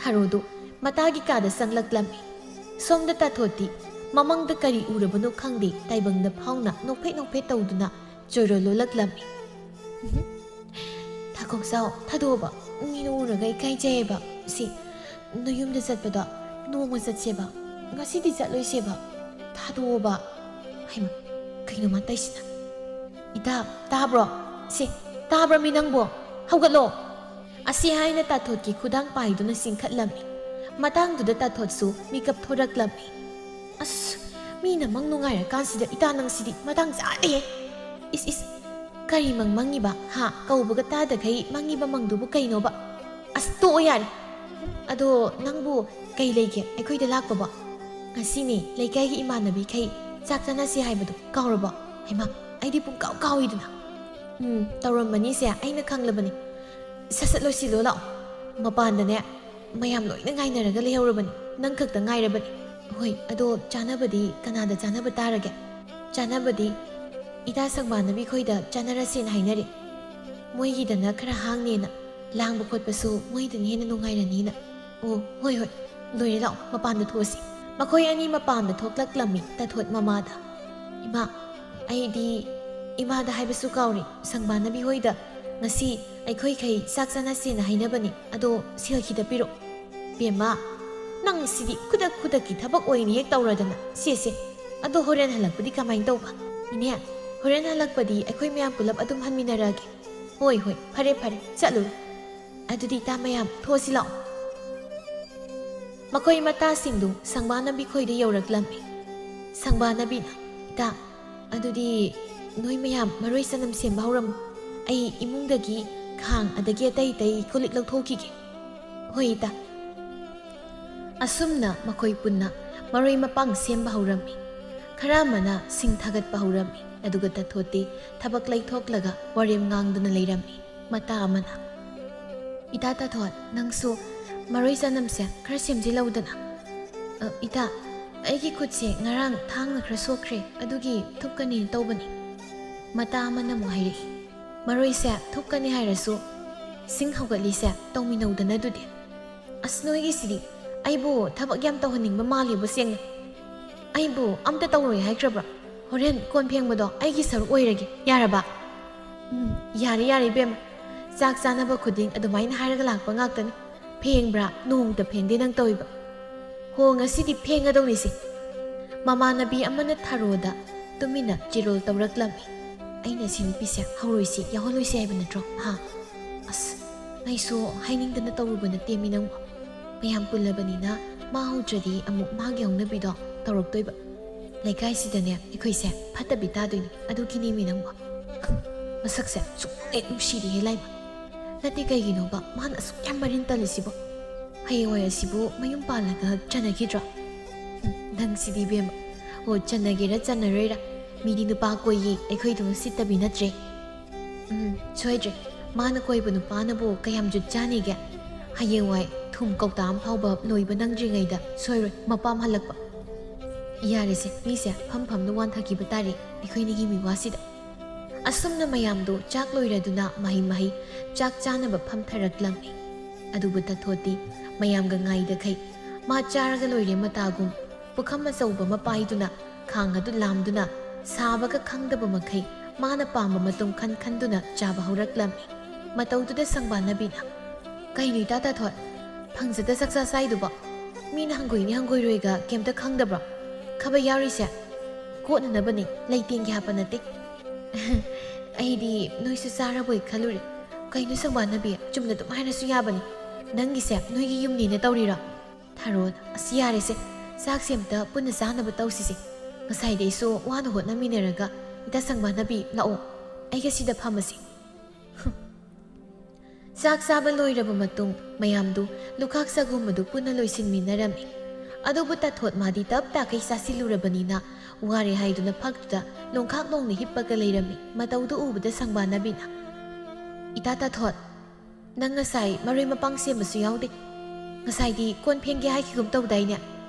ꯊꯥꯔꯣꯗꯨ ꯃꯇꯥꯒꯤ ꯀꯥꯗ ꯆꯪꯂꯛꯂꯝꯃꯤ ꯁꯣꯝꯗ ꯇꯥꯊꯣꯠꯇꯤ ꯃꯃꯪꯗ ꯀꯔꯤ ꯎꯔꯕꯅꯣ ꯈꯪꯗꯦ ꯇꯥꯏꯕꯪꯗ ꯐꯥꯎꯅ ꯅꯣꯛꯐꯦꯠ ꯇꯧꯗꯨꯅ ꯆꯣꯏꯔꯣ ꯂꯣꯜꯂꯛꯂꯝꯃꯤ ꯊꯥꯀꯣꯛꯆꯥꯎ ꯊꯥꯗꯣꯛꯑꯣꯕ ꯃꯤꯅ ꯎꯔꯒ ꯏꯀꯥꯏꯖꯩꯌꯦꯕ ꯁꯤ ꯅꯌꯨꯝꯗ ꯆꯠꯄꯗꯣ ꯅꯣꯡꯃ ꯆꯠꯁꯦꯕ ꯉꯁꯤꯗꯤ ꯆꯠꯂꯣꯏꯁꯦꯕ ꯊꯥꯗꯣꯛꯑꯣꯕ ꯍꯩꯃ ꯀꯩꯅꯣ ꯃꯥ ꯇꯩꯁꯤꯅ ꯏꯇꯥ ꯇꯥꯕ꯭ꯔꯣ ꯁꯤ ꯇꯥꯕ꯭ꯔꯃꯤ ꯅꯪꯕꯣ ꯍꯧꯒꯠꯂꯣ ꯑꯁꯤ ꯍꯥꯏꯅ ꯇꯥꯊꯣꯠꯀꯤ ꯈꯨꯗꯥꯡ ꯄꯥꯏꯗꯨꯅ ꯆꯤꯡꯈꯠꯂꯝꯃꯤ ꯃꯇꯥꯡꯗꯨꯗ ꯇꯥꯊꯣꯠꯁꯨ ꯃꯤꯀꯞ ꯊꯣꯔꯛꯂꯝꯃꯤ ꯑꯁ ꯃꯤꯅ ꯃꯪ ꯅꯨꯡꯉꯥꯏꯔꯀꯥꯟꯁꯤꯗ ꯏꯇꯥ ꯅꯪꯁꯤꯗꯤ ꯃꯇꯥꯡ ꯆꯥꯗꯦꯍꯦ ꯏꯁ ꯀꯔꯤ ꯃꯪꯉꯤꯕ ꯀꯧꯕꯒ ꯇꯥꯗꯈꯩ ꯃꯪꯉꯤꯕ ꯃꯪꯗꯨꯕꯨ ꯀꯩꯅꯣꯕ ꯑꯁ ꯇꯣꯛꯑꯣ ꯌꯥꯔꯦ ꯑꯗꯣ ꯅꯪꯕꯨ ꯀꯩ ꯂꯩꯒꯦ ꯑꯩꯈꯣꯏꯗ ꯂꯥꯛꯄꯕꯣ ꯉꯁꯤꯅꯦ ꯂꯩꯀꯥꯏꯒꯤ ꯏꯃꯥꯟꯅꯕꯤꯈꯩ ꯆꯥꯛ ꯆꯥꯅꯁꯤ ꯍꯥꯏꯕꯗꯣ ꯀꯥꯎꯔꯕꯣ ꯍꯩꯃꯥ ꯑꯩꯗꯤ ꯄꯨꯡꯀꯥꯎ ꯀꯥꯎꯏꯗꯅ ꯇꯧꯔꯝꯕꯅꯤꯁꯦ ꯑꯩꯅ ꯈꯪꯂꯕꯅꯤ ꯁꯠ ꯂꯣꯏꯁꯤꯜꯂꯣ ꯂꯥꯛꯑꯣ ꯃꯄꯥꯟꯗꯅꯦ ꯃꯌꯥꯝ ꯂꯣꯏꯅ ꯉꯥꯏꯅꯔꯒ ꯂꯩꯍꯧꯔꯕꯅꯤ ꯅꯪ ꯈꯛꯇ ꯉꯥꯏꯔꯕꯅꯤ ꯍꯣꯏ ꯑꯗꯣ ꯆꯥꯅꯕꯗꯤ ꯀꯅꯥꯗ ꯆꯥꯅꯕ ꯇꯥꯔꯒꯦ ꯆꯥꯅꯕꯗꯤ ꯏꯇꯥ ꯁꯪꯕꯥꯅꯕꯤ ꯈꯣꯏꯗ ꯆꯥꯅꯔꯁꯦꯅ ꯍꯥꯏꯅꯔꯤ ꯃꯣꯏꯒꯤꯗꯅ ꯈꯔ ꯍꯥꯡꯅꯦꯅ ꯂꯥꯡꯕ ꯈꯣꯠꯄꯁꯨ ꯃꯣꯏꯗꯅ ꯍꯦꯟꯅ ꯅꯨꯡꯉꯥꯏꯔꯅꯤꯅ ꯑꯣ ꯍꯣꯏ ꯂꯣꯏꯔꯦ ꯂꯥꯛꯑꯣ ꯃꯄꯥꯟꯗ ꯊꯣꯛꯑꯁꯤ ꯃꯈꯣꯏ ꯑꯅꯤ ꯃꯄꯥꯟꯗ ꯊꯣꯛꯂꯛꯂꯝꯃꯤ ꯇꯥꯊꯣꯠ ꯃꯃꯥꯗ ꯏꯃꯥ ꯑꯩꯗꯤ ꯏꯃꯥꯗ ꯍꯥꯏꯕꯁꯨ ꯀꯥꯎꯔꯤ ꯁꯪꯕꯥꯅꯕꯤ ꯍꯣꯏꯗ ꯉꯁꯤ ꯑꯩꯈꯣꯏꯈꯩ ꯆꯥꯛ ꯆꯥꯅꯁꯦꯅ ꯍꯥꯏꯅꯕꯅꯤ ꯑꯗꯣ ꯁꯦꯜ ꯈꯤꯇ ꯄꯤꯔꯛꯑꯣ ꯕꯦꯝꯃ ꯅꯪ ꯁꯤꯗꯤ ꯈꯨꯗꯛꯀꯤ ꯊꯕꯛ ꯑꯣꯏꯅ ꯍꯦꯛ ꯇꯧꯔꯗꯅ ꯁꯦ ꯑꯗꯣ ꯍꯣꯔꯦꯟ ꯍꯜꯂꯛꯄꯗꯤ ꯀꯃꯥꯏꯅ ꯇꯧꯕ ꯏꯅꯦ ꯍꯣꯔꯦꯟ ꯍꯜꯂꯛꯄꯗꯤ ꯑꯩꯈꯣꯏ ꯃꯌꯥꯝ ꯄꯨꯂꯞ ꯑꯗꯨꯝ ꯍꯟꯃꯤꯟꯅꯔꯒꯦ ꯍꯣꯏ ꯐꯔꯦ ꯆꯠꯂꯨ ꯑꯗꯨꯗꯤ ꯏꯇꯥ ꯃꯌꯥꯝ ꯊꯣꯛꯑꯁꯤ ꯂꯥꯛꯑꯣ ꯃꯈꯣꯏ ꯃꯇꯥꯁꯤꯡꯗꯨ ꯁꯪꯕꯥꯅꯕꯤ ꯈꯣꯏꯗ ꯌꯧꯔꯛꯂꯝꯃꯤ ꯁꯪꯕꯥꯅꯕꯤꯅ ꯏꯇꯥ ꯑꯗꯨꯗꯤ ꯅꯣꯏ ꯃꯌꯥꯝ ꯃꯔꯣꯏ ꯆꯅꯝ ꯁꯦꯝꯕ ꯍꯧꯔꯝꯃꯨ ꯑꯩ ꯏꯃꯨꯡꯗꯒꯤ ꯈꯥꯡ ꯑꯗꯒꯤ ꯑꯇꯩ ꯀꯣꯜꯂꯤꯛ ꯂꯧꯊꯣꯛꯈꯤꯒꯦ ꯍꯣꯏ ꯏꯇꯥ ꯑꯁꯨꯝꯅ ꯃꯈꯣꯏ ꯄꯨꯟꯅ ꯃꯔꯣꯏ ꯃꯄꯥꯡ ꯁꯦꯝꯕ ꯍꯧꯔꯝꯃꯤ ꯈꯔ ꯑꯃꯅ ꯁꯤꯡ ꯊꯥꯒꯠꯄ ꯍꯧꯔꯝꯃꯤ ꯑꯗꯨꯒ ꯇꯥꯊꯣꯠꯇꯤ ꯊꯕꯛ ꯂꯩꯊꯣꯛꯂꯒ ꯋꯥꯔꯦꯝ ꯉꯥꯡꯗꯨꯅ ꯂꯩꯔꯝꯃꯤ ꯃꯇꯥ ꯑꯃꯅ ꯏꯇꯥ ꯇꯥꯊꯣꯠ ꯅꯪꯁꯨ ꯃꯔꯣꯏ ꯆꯅꯝꯁꯦ ꯈꯔ ꯁꯦꯝꯖꯤꯜꯂꯧꯗꯅ ꯏꯇꯥ ꯑꯩꯒꯤ ꯈꯨꯠꯁꯦ ꯉꯔꯥꯡ ꯊꯥꯡꯅ ꯈꯔ ꯁꯣꯛꯈ꯭ꯔꯦ ꯑꯗꯨꯒꯤ ꯊꯨꯞꯀꯅꯤꯅ ꯇꯧꯕꯅꯤ ꯃꯇꯥ ꯑꯃꯅ ꯑꯃꯨꯛ ꯍꯥꯏꯔꯛꯏ ꯃꯔꯣꯏꯁꯦ ꯊꯨꯞꯀꯅꯤ ꯍꯥꯏꯔꯁꯨ ꯁꯤꯡ ꯍꯧꯒꯠꯂꯤꯁꯦ ꯇꯧꯃꯤꯟꯅꯧꯗꯅ ꯑꯗꯨꯗꯤ ꯑꯁ ꯅꯣꯏꯒꯤꯁꯤꯗꯤ ꯑꯩꯕꯨ ꯊꯕꯛ ꯌꯥꯝ ꯇꯧꯍꯟꯅꯤꯡꯕ ꯃꯥꯜꯂꯤꯕ ꯁꯦꯡꯅ ꯑꯩꯕꯨ ꯑꯝꯇ ꯇꯧꯔꯣꯏ ꯍꯥꯏꯈ꯭ꯔꯕ꯭ꯔꯥ ꯍꯣꯔꯦꯟ ꯀꯣꯟ ꯐꯦꯡꯕꯗꯣ ꯑꯩꯒꯤ ꯁꯔꯨꯛ ꯑꯣꯏꯔꯒꯦ ꯌꯥꯔꯕ ꯌꯥꯔꯦ ꯏꯕꯦꯝꯃ ꯆꯥꯛ ꯆꯥꯅꯕ ꯈꯨꯗꯤꯡ ꯑꯗꯨꯃꯥꯏꯅ ꯍꯥꯏꯔꯒ ꯂꯥꯛꯄ ꯉꯥꯛꯇꯅꯤ ꯐꯦꯡꯕ꯭ꯔꯥ ꯅꯣꯡꯇ ꯐꯦꯡꯗꯦ ꯅꯪ ꯇꯧꯏꯕ ꯍꯣ ꯉꯁꯤꯗꯤ ꯐꯦꯡꯒꯗꯧꯅꯤꯁꯤ ꯃꯃꯥꯟꯅꯕꯤ ꯑꯃꯅ ꯊꯥꯔꯣꯗ ꯇꯨꯃꯤꯟꯅ ꯆꯤꯔꯣꯜ ꯇꯧꯔꯛꯂꯝꯃꯤ꯫ ꯑꯩꯅ ꯁꯤ ꯅꯨꯄꯤꯁꯦ ꯍꯧꯔꯣꯏꯁꯤ ꯌꯥꯎꯍꯜꯂꯣꯏꯁꯤ ꯍꯥꯏꯕ ꯅꯠꯇ꯭ꯔꯣ? ꯍꯥ? ꯑꯁ ꯑꯩꯁꯨ ꯍꯥꯏꯅꯤꯡꯗꯅ ꯇꯧꯔꯨꯕ ꯅꯠꯇꯦꯃꯤ ꯅꯪꯕꯨ꯫ ꯃꯌꯥꯝ ꯄꯨꯜꯂꯕꯅꯤꯅ ꯃꯥ ꯍꯧꯗ꯭ꯔꯗꯤ ꯑꯃꯨꯛ ꯃꯥꯒꯤ ꯍꯧꯅꯕꯤꯗꯣ ꯇꯧꯔꯛꯇꯣꯏꯕ꯫ ꯂꯩꯀꯥꯏꯁꯤꯗꯅꯦ ꯑꯩꯈꯣꯏꯁꯦ ꯐꯠꯇꯕꯤ ꯇꯥꯗꯣꯏꯅꯤ ꯑꯗꯨꯒꯤꯅꯦꯃꯤ ꯅꯪꯕꯨ꯫ ꯃꯁꯛꯁꯦ ꯁꯨꯛꯅꯦꯛ ꯅꯨꯡꯁꯤꯔꯤꯍꯦ ꯂꯥꯏꯃ꯫ ꯅꯠꯇꯦ ꯀꯩꯒꯤꯅꯣꯕ ꯃꯥꯅ ꯑꯁꯨꯛ ꯌꯥꯝ ꯃꯔꯤꯟ ꯇꯜꯂꯤꯁꯤꯕꯣ? ꯍꯌꯦꯡꯋꯥꯏ ꯑꯁꯤꯕꯨ ꯃꯌꯨꯝ ꯄꯥꯜꯂꯒ ꯆꯟꯅꯈꯤꯗ꯭ꯔꯣ? ꯅꯪꯁꯤꯗꯤ ꯏꯕꯦꯝꯃ, ꯍꯣ ꯆꯟꯅꯒꯦꯔꯥ ꯆꯟꯅꯔꯣꯏꯔꯥ ꯃꯤꯗꯤ ꯅꯨꯄꯥ ꯀꯣꯏꯌꯦ ꯑꯩꯈꯣꯏꯗꯨ ꯁꯤꯠꯇꯕꯤ ꯅꯠꯇ꯭ꯔꯦ꯫ ꯁꯣꯏꯗ꯭ꯔꯦ ꯃꯥꯅ ꯀꯣꯏꯕ ꯅꯨꯄꯥꯅꯕꯨ ꯀꯌꯥꯝ ꯖꯨꯠ ꯆꯥꯅꯤꯒꯦ? ꯍꯌꯦꯡꯋꯥꯏ ꯊꯨꯝ ꯀꯧꯇꯥ ꯑꯃ ꯐꯥꯎꯕ ꯂꯣꯏꯕ ꯅꯪꯗ꯭ꯔꯤꯉꯩꯗ ꯁꯣꯏꯔꯣꯏ ꯃꯄꯥꯝ ꯍꯜꯂꯛꯄ꯫ ꯌꯥꯔꯦꯁꯦ ꯃꯤꯁꯦ ꯐꯝ ꯐꯝꯅ ꯋꯥꯟꯊꯈꯤꯕ ꯇꯥꯔꯦ ꯑꯩꯈꯣꯏꯅꯤꯒꯤ ꯃꯤꯋꯥꯁꯤꯗ꯫ ꯑꯁꯨꯝꯅ ꯃꯌꯥꯝꯗꯨ ꯆꯥꯛ ꯂꯣꯏꯔꯗꯨꯅ ꯃꯍꯩ ꯆꯥꯛ ꯆꯥꯅꯕ ꯐꯝꯊꯔꯛꯂꯝꯃꯤ꯫ ꯑꯗꯨꯕꯨ ꯇꯥꯊꯣꯠꯇꯤ ꯃꯌꯥꯝꯒ ꯉꯥꯏꯗꯈꯩ ꯃꯥ ꯆꯥꯔꯒ ꯂꯣꯏꯔꯦ ꯃꯇꯥꯒꯨꯝ ꯄꯨꯈꯝ ꯑꯆꯧꯕ ꯑꯃ ꯄꯥꯏꯗꯨꯅ ꯈꯥꯡ ꯑꯗꯨ ꯂꯥꯝꯗꯨꯅ ꯁꯥꯕꯒ ꯈꯪꯗꯕ ꯃꯈꯩ ꯃꯥꯅ ꯄꯥꯝꯕ ꯃꯇꯨꯡ ꯈꯟꯗꯨꯅ ꯆꯥꯕ ꯍꯧꯔꯛꯂꯝꯃꯤ꯫ ꯃꯇꯧꯗꯨꯗ ꯁꯪꯕꯥꯟꯅꯕꯤꯅ "ꯀꯩꯅꯣ ꯏꯇꯥ ꯇꯥꯊꯣꯠ, ꯐꯪꯖꯗ ꯆꯥꯛꯆꯥ ꯆꯥꯏꯗꯨꯕꯣ? ꯃꯤꯅ ꯍꯪꯒꯣꯏꯅꯤ ꯍꯪꯒꯣꯏꯔꯣꯏꯒ ꯀꯩꯝꯇ ꯈꯪꯗꯕ꯭ꯔꯣ? ꯈꯕꯔ ꯌꯥꯎꯔꯤꯁꯦ ꯀꯣꯠꯅꯅꯕꯅꯤ ꯂꯩꯇꯦꯡꯒꯤ ꯍꯥꯞꯄ ꯅꯠꯇꯦ." ꯑꯩꯗꯤ ꯅꯣꯏꯁꯨ ꯆꯥꯔꯕꯣꯏ ꯈꯜꯂꯨꯔꯦ꯫ ꯀꯩꯅꯣ ꯁꯪꯕꯥꯟꯅꯕꯤ, ꯆꯨꯝꯅ ꯑꯗꯨꯝ ꯍꯥꯏꯔꯁꯨ ꯌꯥꯕꯅꯤ꯫ ꯅꯪꯒꯤꯁꯦ ꯅꯣꯏꯒꯤ ꯌꯨꯝꯅꯤꯅ ꯇꯧꯔꯤꯔꯣ? ꯊꯥꯔꯣꯟ, ꯑꯁ ꯌꯥꯔꯦꯁꯦ ꯆꯥꯛꯁꯦ ꯑꯝꯇ ꯄꯨꯟꯅ ꯆꯥꯅꯕ ꯇꯧꯁꯤꯁꯦ꯫ ꯉꯁꯥꯏꯗꯩꯁꯨ ꯋꯥꯅ ꯍꯣꯠꯅꯃꯤꯟꯅꯔꯒ ꯏꯇꯥ ꯁꯪꯕꯥꯟꯅꯕꯤ ꯂꯥꯛꯑꯣ ꯑꯩꯒ ꯁꯤꯗ ꯐꯝꯃꯁꯤ꯫ ꯆꯥꯛ ꯆꯥꯕ ꯂꯣꯏꯔꯕ ꯃꯇꯨꯡ ꯃꯌꯥꯝꯗꯨ ꯂꯨꯈꯥꯛ ꯆꯒꯨꯝ ꯑꯗꯨ ꯄꯨꯟꯅ ꯂꯣꯏꯁꯤꯟꯃꯤꯟꯅꯔꯝꯃꯤ꯫ ꯑꯗꯨꯕꯨ ꯇꯥꯊꯣꯠ ꯃꯥꯗꯤ ꯇꯞ ꯇꯥꯈꯩ ꯆꯥꯁꯤꯜꯂꯨꯔꯕꯅꯤꯅ ꯋꯥꯔꯦ ꯍꯥꯏꯗꯨꯅ ꯐꯛꯇꯨꯗ ꯂꯣꯡꯈꯥꯛ ꯂꯣꯡꯅ ꯍꯤꯞꯄꯒ ꯂꯩꯔꯝꯃꯤ꯫ ꯃꯇꯧꯗꯨ ꯎꯕꯗ ꯁꯪꯕꯥꯟꯅꯕꯤꯅ "ꯏꯇꯥ ꯇꯥꯊꯣꯠ, ꯅꯪ ꯉꯁꯥꯏ ꯃꯔꯣꯏ ꯃꯄꯥꯡ ꯁꯦꯝꯕꯁꯨ ꯌꯥꯎꯗꯦ. ꯉꯁꯥꯏꯗꯤ ꯀꯣꯟ ꯐꯦꯡꯒꯦ ꯍꯥꯏꯈꯤꯒꯨꯝ ꯇꯧꯗꯥꯏꯅꯦ?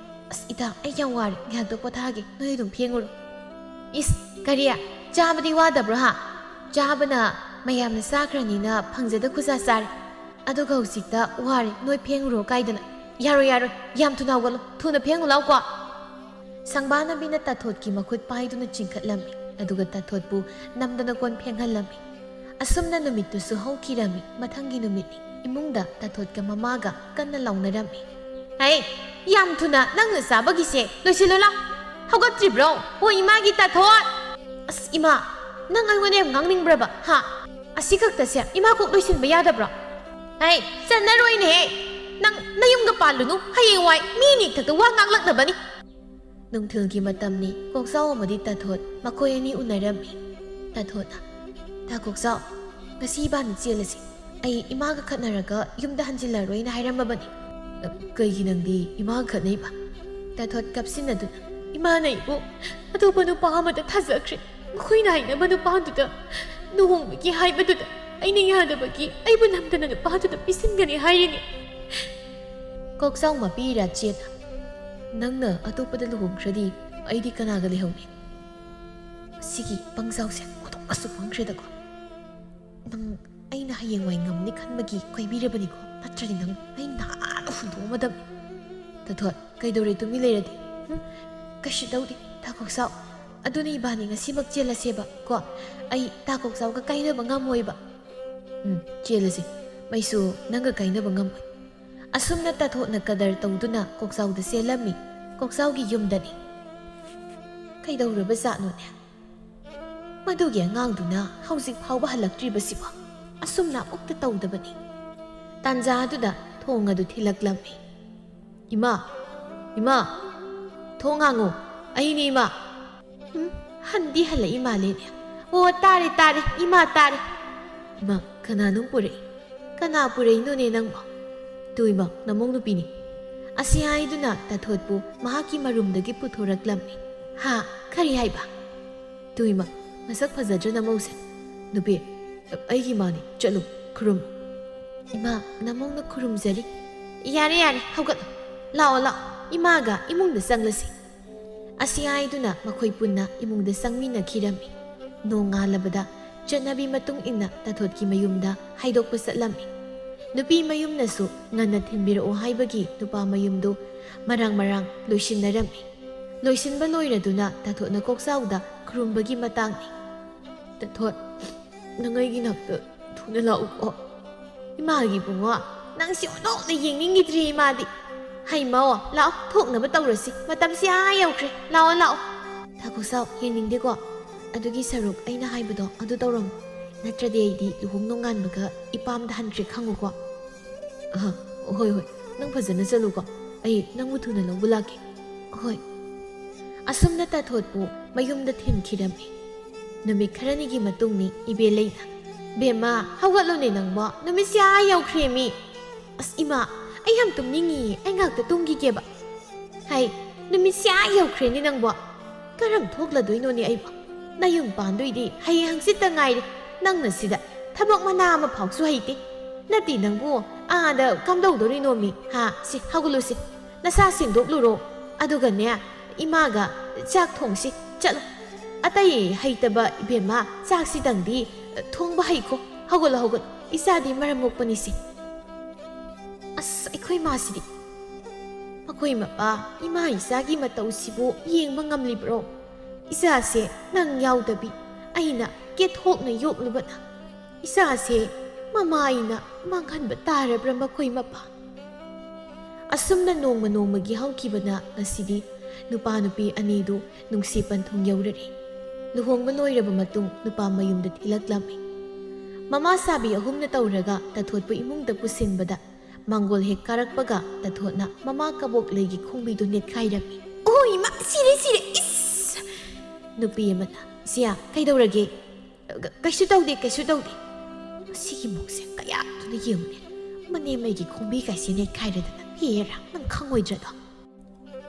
ꯑꯁ ꯏꯇꯥ ꯑꯩ ꯌꯥꯝ ꯋꯥꯔꯦ ꯉꯥꯏꯍꯥꯛꯇ ꯄꯣꯊꯥꯒꯦ, ꯅꯣꯏ ꯑꯗꯨꯝ ꯐꯦꯡꯉꯨꯔꯣ." "ꯏꯁ ꯀꯔꯤ ꯆꯥꯕꯗꯤ ꯋꯥꯗꯕ꯭ꯔꯣ ꯍꯥ? ꯆꯥꯕꯅ ꯃꯌꯥꯝꯅ ꯆꯥꯈ꯭ꯔꯅꯤꯅ ꯐꯪꯖꯗ ꯈꯨꯠꯁꯥ ꯆꯥꯔꯦ, ꯑꯗꯨꯒ ꯍꯧꯖꯤꯛꯇ ꯋꯥꯔꯦ ꯅꯣꯏ ꯐꯦꯡꯉꯨꯔꯣ ꯀꯥꯏꯗꯅ꯫ ꯌꯥꯔꯣꯏ ꯌꯥꯝ ꯊꯨꯅ ꯍꯧꯒꯠꯂꯣ, ꯊꯨꯅ ꯐꯦꯡꯉꯨ ꯂꯥꯎꯀꯣ." ꯁꯪꯕꯥꯟꯅꯕꯤꯅ ꯇꯥꯊꯣꯠꯀꯤ ꯃꯈꯨꯠ ꯄꯥꯏꯗꯨꯅ ꯆꯤꯡꯈꯠꯂꯝꯃꯤ ꯑꯗꯨꯒ ꯇꯥꯊꯣꯠꯄꯨ ꯅꯝꯗꯅ ꯀꯣꯟ ꯐꯦꯡꯍꯜꯂꯝꯃꯤ꯫ ꯑꯁꯨꯝꯅ ꯅꯨꯃꯤꯠꯇꯨꯁꯨ ꯍꯧꯈꯤꯔꯝꯃꯤ꯫ ꯃꯊꯪꯒꯤ ꯅꯨꯃꯤꯠꯅꯤ꯫ ꯏꯃꯨꯡꯗ ꯇꯥꯊꯣꯠꯀ ꯃꯃꯥꯒ ꯀꯟꯅ ꯂꯥꯎꯅꯔꯝꯃꯤ꯫ "ꯍꯩ ꯌꯥꯝ ꯊꯨꯅ ꯅꯪꯅ ꯆꯥꯕꯒꯤꯁꯦ ꯂꯣꯏꯁꯤꯜꯂꯣ ꯂꯥꯎ꯫ ꯍꯧꯒꯠꯇ꯭ꯔꯤꯕ꯭ꯔꯣ? ꯍꯣ ꯏꯃꯥꯒꯤ ꯇꯥꯊꯣꯠ." "ꯑꯁ ꯏꯃꯥ, ꯅꯪ ꯑꯩꯉꯣꯟꯗ ꯌꯥꯝ ꯉꯥꯡꯅꯤꯡꯕ꯭ꯔꯕ ꯍꯥ? ꯑꯁꯤ ꯈꯛꯇꯁꯦ ꯏꯃꯥ ꯀꯣꯛ ꯂꯣꯏꯁꯤꯟꯕ ꯌꯥꯗꯕ꯭ꯔꯣ? ꯍꯩ ꯆꯟꯅꯔꯣꯏꯅꯦꯍꯦ, ꯅꯪ ꯅꯌꯨꯝꯒ ꯄꯥꯜꯂꯨꯅꯨ, ꯍꯌꯦꯡꯋꯥꯏ ꯃꯤ ꯅꯦꯛꯊꯛꯇ ꯋꯥ ꯉꯥꯡꯂꯛꯅꯕꯅꯤ." ꯅꯨꯡꯊꯤꯜꯒꯤ ꯃꯇꯝꯅꯤ꯫ ꯀꯣꯛꯆꯥꯎ ꯑꯃꯗꯤ ꯇꯥꯊꯣꯠ ꯃꯈꯣꯏ ꯑꯅꯤ ꯎꯅꯔꯝꯃꯤ꯫ ꯇꯥꯊꯣꯠꯅ "ꯇꯥ ꯀꯣꯛꯆꯥꯎ, ꯉꯁꯤ ꯏꯕꯥꯅꯤ ꯆꯦꯜꯂꯁꯤ. ꯑꯩ ꯏꯃꯥꯒ ꯈꯠꯅꯔꯒ ꯌꯨꯝꯗ ꯍꯟꯖꯤꯜꯂꯔꯣꯏꯅ ꯍꯥꯏꯔꯝꯃꯕꯅꯤ." "ꯀꯩꯒꯤ ꯅꯪꯗꯤ ꯏꯃꯥꯒ ꯈꯠꯅꯩꯕ?" ꯇꯥꯊꯣꯠ ꯀꯞꯁꯤꯟꯅꯗꯨꯅ "ꯏꯃꯥꯅ ꯑꯩꯕꯨ ꯑꯇꯣꯞꯄ ꯅꯨꯄꯥ ꯑꯃꯗ ꯊꯥꯖꯈ꯭ꯔꯦ. ꯃꯈꯣꯏꯅ ꯍꯥꯏꯅꯕ ꯅꯨꯄꯥꯗꯨꯗ ꯂꯨꯍꯣꯡꯕꯒꯤ ꯍꯥꯏꯕꯗꯨꯗ ꯑꯩꯅ ꯌꯥꯗꯕꯒꯤ ꯑꯩꯕꯨ ꯅꯝꯗꯅ ꯅꯨꯄꯥꯗꯨꯗ ꯄꯤꯁꯤꯟꯒꯅꯤ ꯍꯥꯏꯔꯤꯅꯤ." ꯀꯣꯛꯆꯥꯎ ꯃꯄꯤꯔꯥ ꯆꯦꯠꯅ "ꯅꯪꯅ ꯑꯇꯣꯞꯄꯗ ꯂꯨꯍꯣꯡꯈ꯭ꯔꯗꯤ ꯑꯩꯗꯤ ꯀꯅꯥꯒ ꯂꯩꯍꯧꯅꯤ? ꯁꯤꯒꯤ ꯄꯪꯖꯥꯎꯁꯦ ꯈꯨꯗꯣꯛꯄꯁꯨ ꯐꯪꯈ꯭ꯔꯦꯗꯀꯣ. ꯅꯪ ꯑꯩꯅ ꯍꯌꯦꯡꯋꯥꯏ ꯉꯝꯅꯤ ꯈꯟꯕꯒꯤ ꯀꯣꯏꯕꯤꯔꯕꯅꯤꯀꯣ, ꯅꯠꯇ꯭ꯔꯗꯤ ꯅꯪ ꯑꯩ ꯅꯍꯥꯟꯅ ꯍꯨꯟꯗꯣꯛꯑꯝꯃꯗꯕꯅꯤ." "ꯇꯥꯊꯣꯠ ꯀꯩꯗꯧꯔꯦ ꯇꯨꯃꯤ ꯂꯩꯔꯗꯤ?" "ꯀꯩꯁꯨ ꯇꯧꯗꯦ ꯇꯥ ꯀꯣꯛꯆꯥꯎ, ꯑꯗꯨꯅ ꯏꯕꯥꯅꯤ ꯉꯁꯤꯃꯛ ꯆꯦꯜꯂꯁꯦꯕ ꯀꯣ. ꯑꯩ ꯇꯥ ꯀꯣꯛꯆꯥꯎꯒ ꯀꯥꯏꯅꯕ ꯉꯝꯃꯣꯏꯕ." "ꯆꯦꯜꯂꯁꯤ, ꯃꯩꯁꯨ ꯅꯪꯒ ꯀꯥꯏꯅꯕ ꯉꯝꯃꯣꯏ." ꯑꯁꯨꯝꯅ ꯇꯥꯊꯣꯠꯅ ꯀꯗꯔ ꯇꯧꯗꯨꯅ ꯀꯣꯛꯆꯥꯎꯗ ꯆꯦꯜꯂꯝꯃꯤ꯫ ꯀꯣꯛꯆꯥꯎꯒꯤ ꯌꯨꯝꯗꯅꯤ꯫ ꯀꯩꯗꯧꯔꯕ ꯖꯥꯠꯅꯣꯅꯦ ꯃꯗꯨꯒꯤ ꯑꯉꯥꯡꯗꯨꯅ ꯍꯧꯖꯤꯛ ꯐꯥꯎꯕ ꯍꯜꯂꯛꯇ꯭ꯔꯤꯕꯁꯤꯕꯣ? ꯑꯁꯨꯝꯅ ꯑꯃꯨꯛꯇ ꯇꯧꯗꯕꯅꯤ꯫ ꯇꯥꯟꯖꯥ ꯑꯗꯨꯗ ꯊꯣꯡ ꯑꯗꯨ ꯊꯤꯜꯂꯛꯂꯝꯃꯤ꯫ "ꯏꯃꯥ, ꯏꯃꯥ, ꯊꯣꯡ ꯍꯥꯡꯉꯨ, ꯑꯩꯅꯤ ꯏꯃꯥ." ꯍꯟꯗꯤ ꯍꯜꯂꯛꯏ ꯃꯥꯜꯂꯦꯅꯦ꯫ "ꯑꯣ ꯇꯥꯔꯦ ꯏꯃꯥ ꯇꯥꯔꯦ." "ꯏꯃꯥ ꯀꯅꯥꯅꯣ ꯄꯨꯔꯛꯏ? ꯀꯅꯥ ꯄꯨꯔꯛꯏꯅꯣꯅꯦ ꯅꯪꯕꯣ?" "ꯇꯨ ꯏꯃꯥ ꯅꯃꯧ ꯅꯨꯄꯤꯅꯤ." ꯑꯁꯤ ꯍꯥꯏꯗꯨꯅ ꯇꯥꯊꯣꯠꯄꯨ ꯃꯍꯥꯛꯀꯤ ꯃꯔꯨꯝꯗꯒꯤ ꯄꯨꯊꯣꯔꯛꯂꯝꯃꯤ꯫ "ꯍꯥ ꯀꯔꯤ ꯍꯥꯏꯕ?" "ꯇꯨ ꯏꯃꯥ ꯃꯁꯛ ꯐꯖꯗ꯭ꯔ ꯅꯃꯧꯁꯦ? ꯅꯨꯄꯤ ꯑꯩꯒꯤ ꯏꯃꯥꯅꯤ, ꯆꯠꯂꯨ ꯈꯨꯔꯨꯝ." "ꯏꯃꯥ ꯅꯃꯧꯅ ꯈꯨꯔꯨꯝꯖꯔꯤ." "ꯌꯥꯔꯦ ꯍꯧꯒꯠꯂꯣ, ꯂꯥꯛꯑꯣ ꯏꯃꯥꯒ ꯏꯃꯨꯡꯗ ꯆꯪꯂꯁꯤ." ꯑꯁꯤ ꯍꯥꯏꯗꯨꯅ ꯃꯈꯣꯏ ꯄꯨꯟꯅ ꯏꯃꯨꯡꯗ ꯆꯪꯃꯤꯟꯅꯈꯤꯔꯝꯃꯤ꯫ ꯅꯣꯡꯉꯥꯜꯂꯕꯗ ꯆꯠꯅꯕꯤ ꯃꯇꯨꯡ ꯏꯟꯅ ꯇꯥꯊꯣꯠꯀꯤ ꯃꯌꯨꯝꯗ ꯍꯥꯏꯗꯣꯛꯄ ꯆꯠꯂꯝꯃꯤ꯫ ꯅꯨꯄꯤ ꯃꯌꯨꯝꯅꯁꯨ ꯉꯟꯅ ꯊꯤꯟꯕꯤꯔꯛꯑꯣ ꯍꯥꯏꯕꯒꯤ ꯅꯨꯄꯥ ꯃꯌꯨꯝꯗꯨ ꯃꯔꯥꯡ ꯂꯣꯏꯁꯤꯟꯅꯔꯝꯃꯤ꯫ ꯂꯣꯏꯁꯤꯟꯕ ꯂꯣꯏꯔꯗꯨꯅ ꯇꯥꯊꯣꯠꯅ ꯀꯣꯛꯆꯥꯎꯗ ꯈꯨꯔꯨꯝꯕꯒꯤ ꯃꯇꯥꯡꯅꯤ꯫ "ꯇꯥꯊꯣꯠ, ꯅꯪ ꯑꯩꯒꯤ ꯅꯥꯛꯇ ꯊꯨꯅ ꯂꯥꯛꯎꯀꯣ." "ꯏꯃꯥꯒꯤ ꯏꯕꯨꯡꯉꯣ, ꯅꯪꯁꯤ ꯑꯣꯟꯊꯣꯛꯅ ꯌꯦꯡꯅꯤꯡꯈꯤꯗ꯭ꯔꯤ ꯏꯃꯥꯗꯤ. ꯍꯩ ꯃꯧ ꯂꯥꯛꯑꯣ ꯊꯣꯛꯅꯕ ꯇꯧꯔꯁꯤ, ꯃꯇꯝꯁꯤ ꯌꯧꯈ꯭ꯔꯦ, ꯂꯥꯛꯑꯣ." ꯊꯥꯀꯣꯛꯁꯥꯎ ꯌꯦꯡꯅꯤꯡꯗꯦꯀꯣ ꯑꯗꯨꯒꯤ ꯁꯔꯨꯛ ꯑꯩꯅ ꯍꯥꯏꯕꯗꯣ ꯑꯗꯨ ꯇꯧꯔꯝꯃꯨ ꯅꯠꯇ꯭ꯔꯗꯤ ꯑꯩꯗꯤ ꯂꯨꯍꯣꯡ ꯅꯣꯡꯉꯥꯟꯕꯒ ꯏꯄꯥꯝꯗ ꯍꯟꯈ꯭ꯔꯦ ꯈꯪꯉꯨꯀꯣ ꯍꯣꯏ ꯍꯣꯏ ꯅꯪ ꯐꯖꯅ ꯆꯠꯂꯨꯀꯣ ꯑꯩ ꯅꯪꯕꯨ ꯊꯨꯅ ꯂꯧꯕ ꯂꯥꯛꯀꯦ ꯍꯣꯏ ꯑꯁꯨꯝꯅ ꯇꯥꯊꯣꯠꯄꯨ ꯃꯌꯨꯝꯗ ꯊꯤꯟꯈꯤꯔꯝꯃꯤ ꯅꯨꯃꯤꯠ ꯈꯔꯅꯤꯒꯤ ꯃꯇꯨꯡꯅꯤ ꯏꯕꯦꯂꯩꯅ ꯕꯦꯝꯃ ꯍꯧꯒꯠꯂꯣꯅꯦ ꯅꯪꯕꯣ ꯅꯨꯃꯤꯠꯁꯦ ꯌꯧꯈ꯭ꯔꯦꯃꯤ ꯑꯁ ꯏꯃꯥ ꯑꯩ ꯌꯥꯝ ꯇꯨꯝꯅꯤꯡꯉꯤꯌꯦ ꯑꯩ ꯉꯥꯛꯇ ꯇꯨꯝꯈꯤꯒꯦꯕ ꯍꯥꯏ ꯅꯨꯃꯤꯠꯁꯦ ꯌꯧꯈ꯭ꯔꯦꯅꯦ ꯅꯪꯕꯣ ꯀꯔꯝ ꯊꯣꯛꯂꯗꯣꯏꯅꯣꯅꯦ ꯑꯩꯕꯣ ꯅꯌꯨꯝ ꯄꯥꯟꯗꯣꯏꯗꯤ ꯍꯌꯦꯡ ꯍꯪꯆꯤꯠꯇ ꯉꯥꯏꯔꯦ ꯅꯪꯅ ꯁꯤꯗ ꯊꯕꯛ ꯃꯅꯥ ꯑꯃ ꯐꯥꯎꯁꯨ ꯍꯩꯇꯦ ꯅꯠꯇꯦ ꯅꯪꯕꯨ ꯑꯥꯗ ꯀꯝꯗꯧꯗꯣꯔꯤꯅꯣꯃꯤ ꯁꯤ ꯍꯧꯒꯠꯂꯨꯁꯤ ꯅꯁꯥ ꯁꯦꯡꯗꯣꯛꯂꯨꯔꯣ ꯑꯗꯨꯒꯅꯦ ꯏꯃꯥꯒ ꯆꯥꯛ ꯊꯣꯡꯁꯤ ꯆꯠꯂꯣ ꯑꯇꯩ ꯍꯩꯇꯕ ꯏꯕꯦꯝꯃ ꯆꯥꯛꯁꯤꯗꯪꯗꯤ ꯊꯣꯡꯕ ꯍꯩꯀꯣ ꯍꯧꯒꯠꯂꯣ ꯏꯆꯥꯗꯤ ꯃꯔꯝ ꯃꯣꯛꯄꯅꯤꯁꯤ ꯑꯁ ꯑꯩꯈꯣꯏ ꯃꯥꯁꯤꯗꯤ ꯃꯈꯣꯏ ꯃꯄꯥ ꯏꯃꯥ ꯏꯆꯥꯒꯤ ꯃꯇꯧꯁꯤꯕꯨ ꯌꯦꯡꯕ ꯉꯝꯂꯤꯕ꯭ꯔꯣ ꯏꯆꯥꯁꯦ ꯅꯪ ꯌꯥꯎꯗꯕꯤ ꯑꯩꯅ ꯀꯦꯊꯣꯛꯅ ꯌꯣꯛꯂꯨꯕꯅ ꯏꯆꯥꯁꯦ ꯃꯃꯥ ꯑꯩꯅ ꯃꯥꯡꯍꯟꯕ ꯇꯥꯔꯕ꯭ꯔꯥ ꯃꯈꯣꯏ ꯃꯄꯥ ꯑꯁꯨꯝꯅ ꯅꯣꯡꯃ ꯅꯣꯡꯃꯒꯤ ꯍꯧꯈꯤꯕꯅ ꯉꯁꯤꯗꯤ ꯅꯨꯄꯥ ꯅꯨꯄꯤ ꯑꯅꯤꯗꯨ ꯅꯨꯡꯁꯤ ꯄꯟꯊꯨꯡ ꯌꯧꯔꯔꯤ ꯂꯨꯍꯣꯡꯕ ꯂꯣꯏꯔꯕ ꯃꯇꯨꯡ ꯅꯨꯄꯥ ꯃꯌꯨꯝꯗ ꯊꯤꯜꯂꯛꯂꯝꯃꯤ ꯃꯃꯥ ꯁꯥꯕꯤ ꯑꯍꯨꯝꯅ ꯇꯧꯔꯒ ꯇꯥꯊꯣꯠꯄꯨ ꯏꯃꯨꯡꯗ ꯄꯨꯁꯤꯟꯕꯗ ꯃꯥꯡꯒꯣꯜ ꯍꯦꯛ ꯀꯥꯔꯛꯄꯒ ꯇꯥꯊꯣꯠꯅ ꯃꯃꯥ ꯀꯕꯣꯛꯂꯩꯒꯤ ꯈꯣꯡꯕꯤꯗꯨ ꯅꯦꯠꯈꯥꯏꯔꯝꯃꯤ ꯑꯣ ꯏꯃꯥ ꯁꯤꯔꯦ ꯏꯁ ꯅꯨꯄꯤ ꯑꯃꯅ ꯏꯆꯦ ꯀꯩꯗꯧꯔꯒꯦ ꯀꯩꯁꯨ ꯇꯧꯗꯦ ꯃꯁꯤꯒꯤ ꯃꯨꯛꯁꯦ ꯀꯌꯥ ꯊꯨꯅ ꯌꯦꯡꯉꯨꯅꯦ ꯃꯅꯦꯝꯃꯩꯒꯤ ꯈꯣꯡꯕꯤ ꯀꯥꯏꯁꯦ ꯅꯦꯠꯈꯥꯏꯔꯗꯅ ꯍꯦꯔꯥ ꯅꯪ ꯈꯪꯉꯣꯏꯗ꯭ꯔꯗꯣ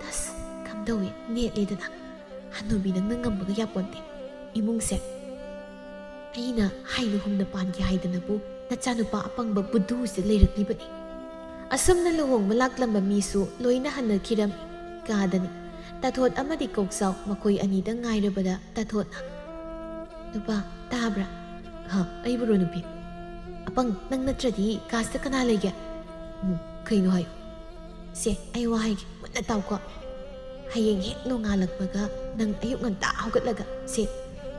ꯇꯁ ꯀꯝꯗꯧꯏ ꯅꯦꯠꯂꯦꯗꯅ ꯍꯅꯨꯕꯤ ꯅꯪꯅ ꯉꯝꯕꯒ ꯌꯥꯄꯣꯟꯇꯦ ꯏꯃꯨꯡꯁꯦ ꯑꯩꯅ ꯍꯥꯏꯅ ꯄꯥꯟꯒꯦ ꯍꯥꯏꯗꯅꯕꯨ ꯅꯆꯥꯅꯨꯄꯥ ꯑꯄꯪꯕ ꯕꯨꯙꯨꯁꯦ ꯂꯩꯔꯛꯂꯤꯕꯅꯤ ꯑꯁꯨꯝꯅ ꯂꯨꯍꯣꯡꯕ ꯂꯥꯛꯂꯝꯕ ꯃꯤꯁꯨ ꯂꯣꯏꯅ ꯍꯟꯅꯈꯤꯔꯝꯃꯤ ꯀꯥꯗꯅꯤ ꯇꯥꯊꯣꯠ ꯑꯃꯗꯤ ꯀꯣꯛꯆꯥꯎ ꯃꯈꯣꯏ ꯑꯅꯤꯗ ꯉꯥꯏꯔꯕꯗ ꯇꯥꯊꯣꯠꯅ ꯅꯨꯄꯥ ꯇꯥꯕ꯭ꯔꯥ ꯑꯩꯕꯨꯔꯣ ꯅꯨꯄꯤ ꯑꯄꯪ ꯅꯪ ꯅꯠꯇ꯭ꯔꯗꯤ ꯀꯥꯁꯇ ꯀꯅꯥ ꯂꯩꯒꯦ ꯀꯩꯅꯣ ꯍꯥꯏꯌꯨ ꯁꯦ ꯑꯩ ꯋꯥ ꯍꯥꯏꯒꯦ ꯃꯨꯟꯅ ꯇꯥꯎꯀꯣ ꯍꯌꯦꯡ ꯍꯦꯛ ꯅꯣꯡꯉꯥꯜꯂꯛꯄꯒ ꯅꯪ ꯑꯌꯨꯛ ꯉꯟꯇꯥ ꯍꯧꯒꯠꯂꯒ ꯁꯦ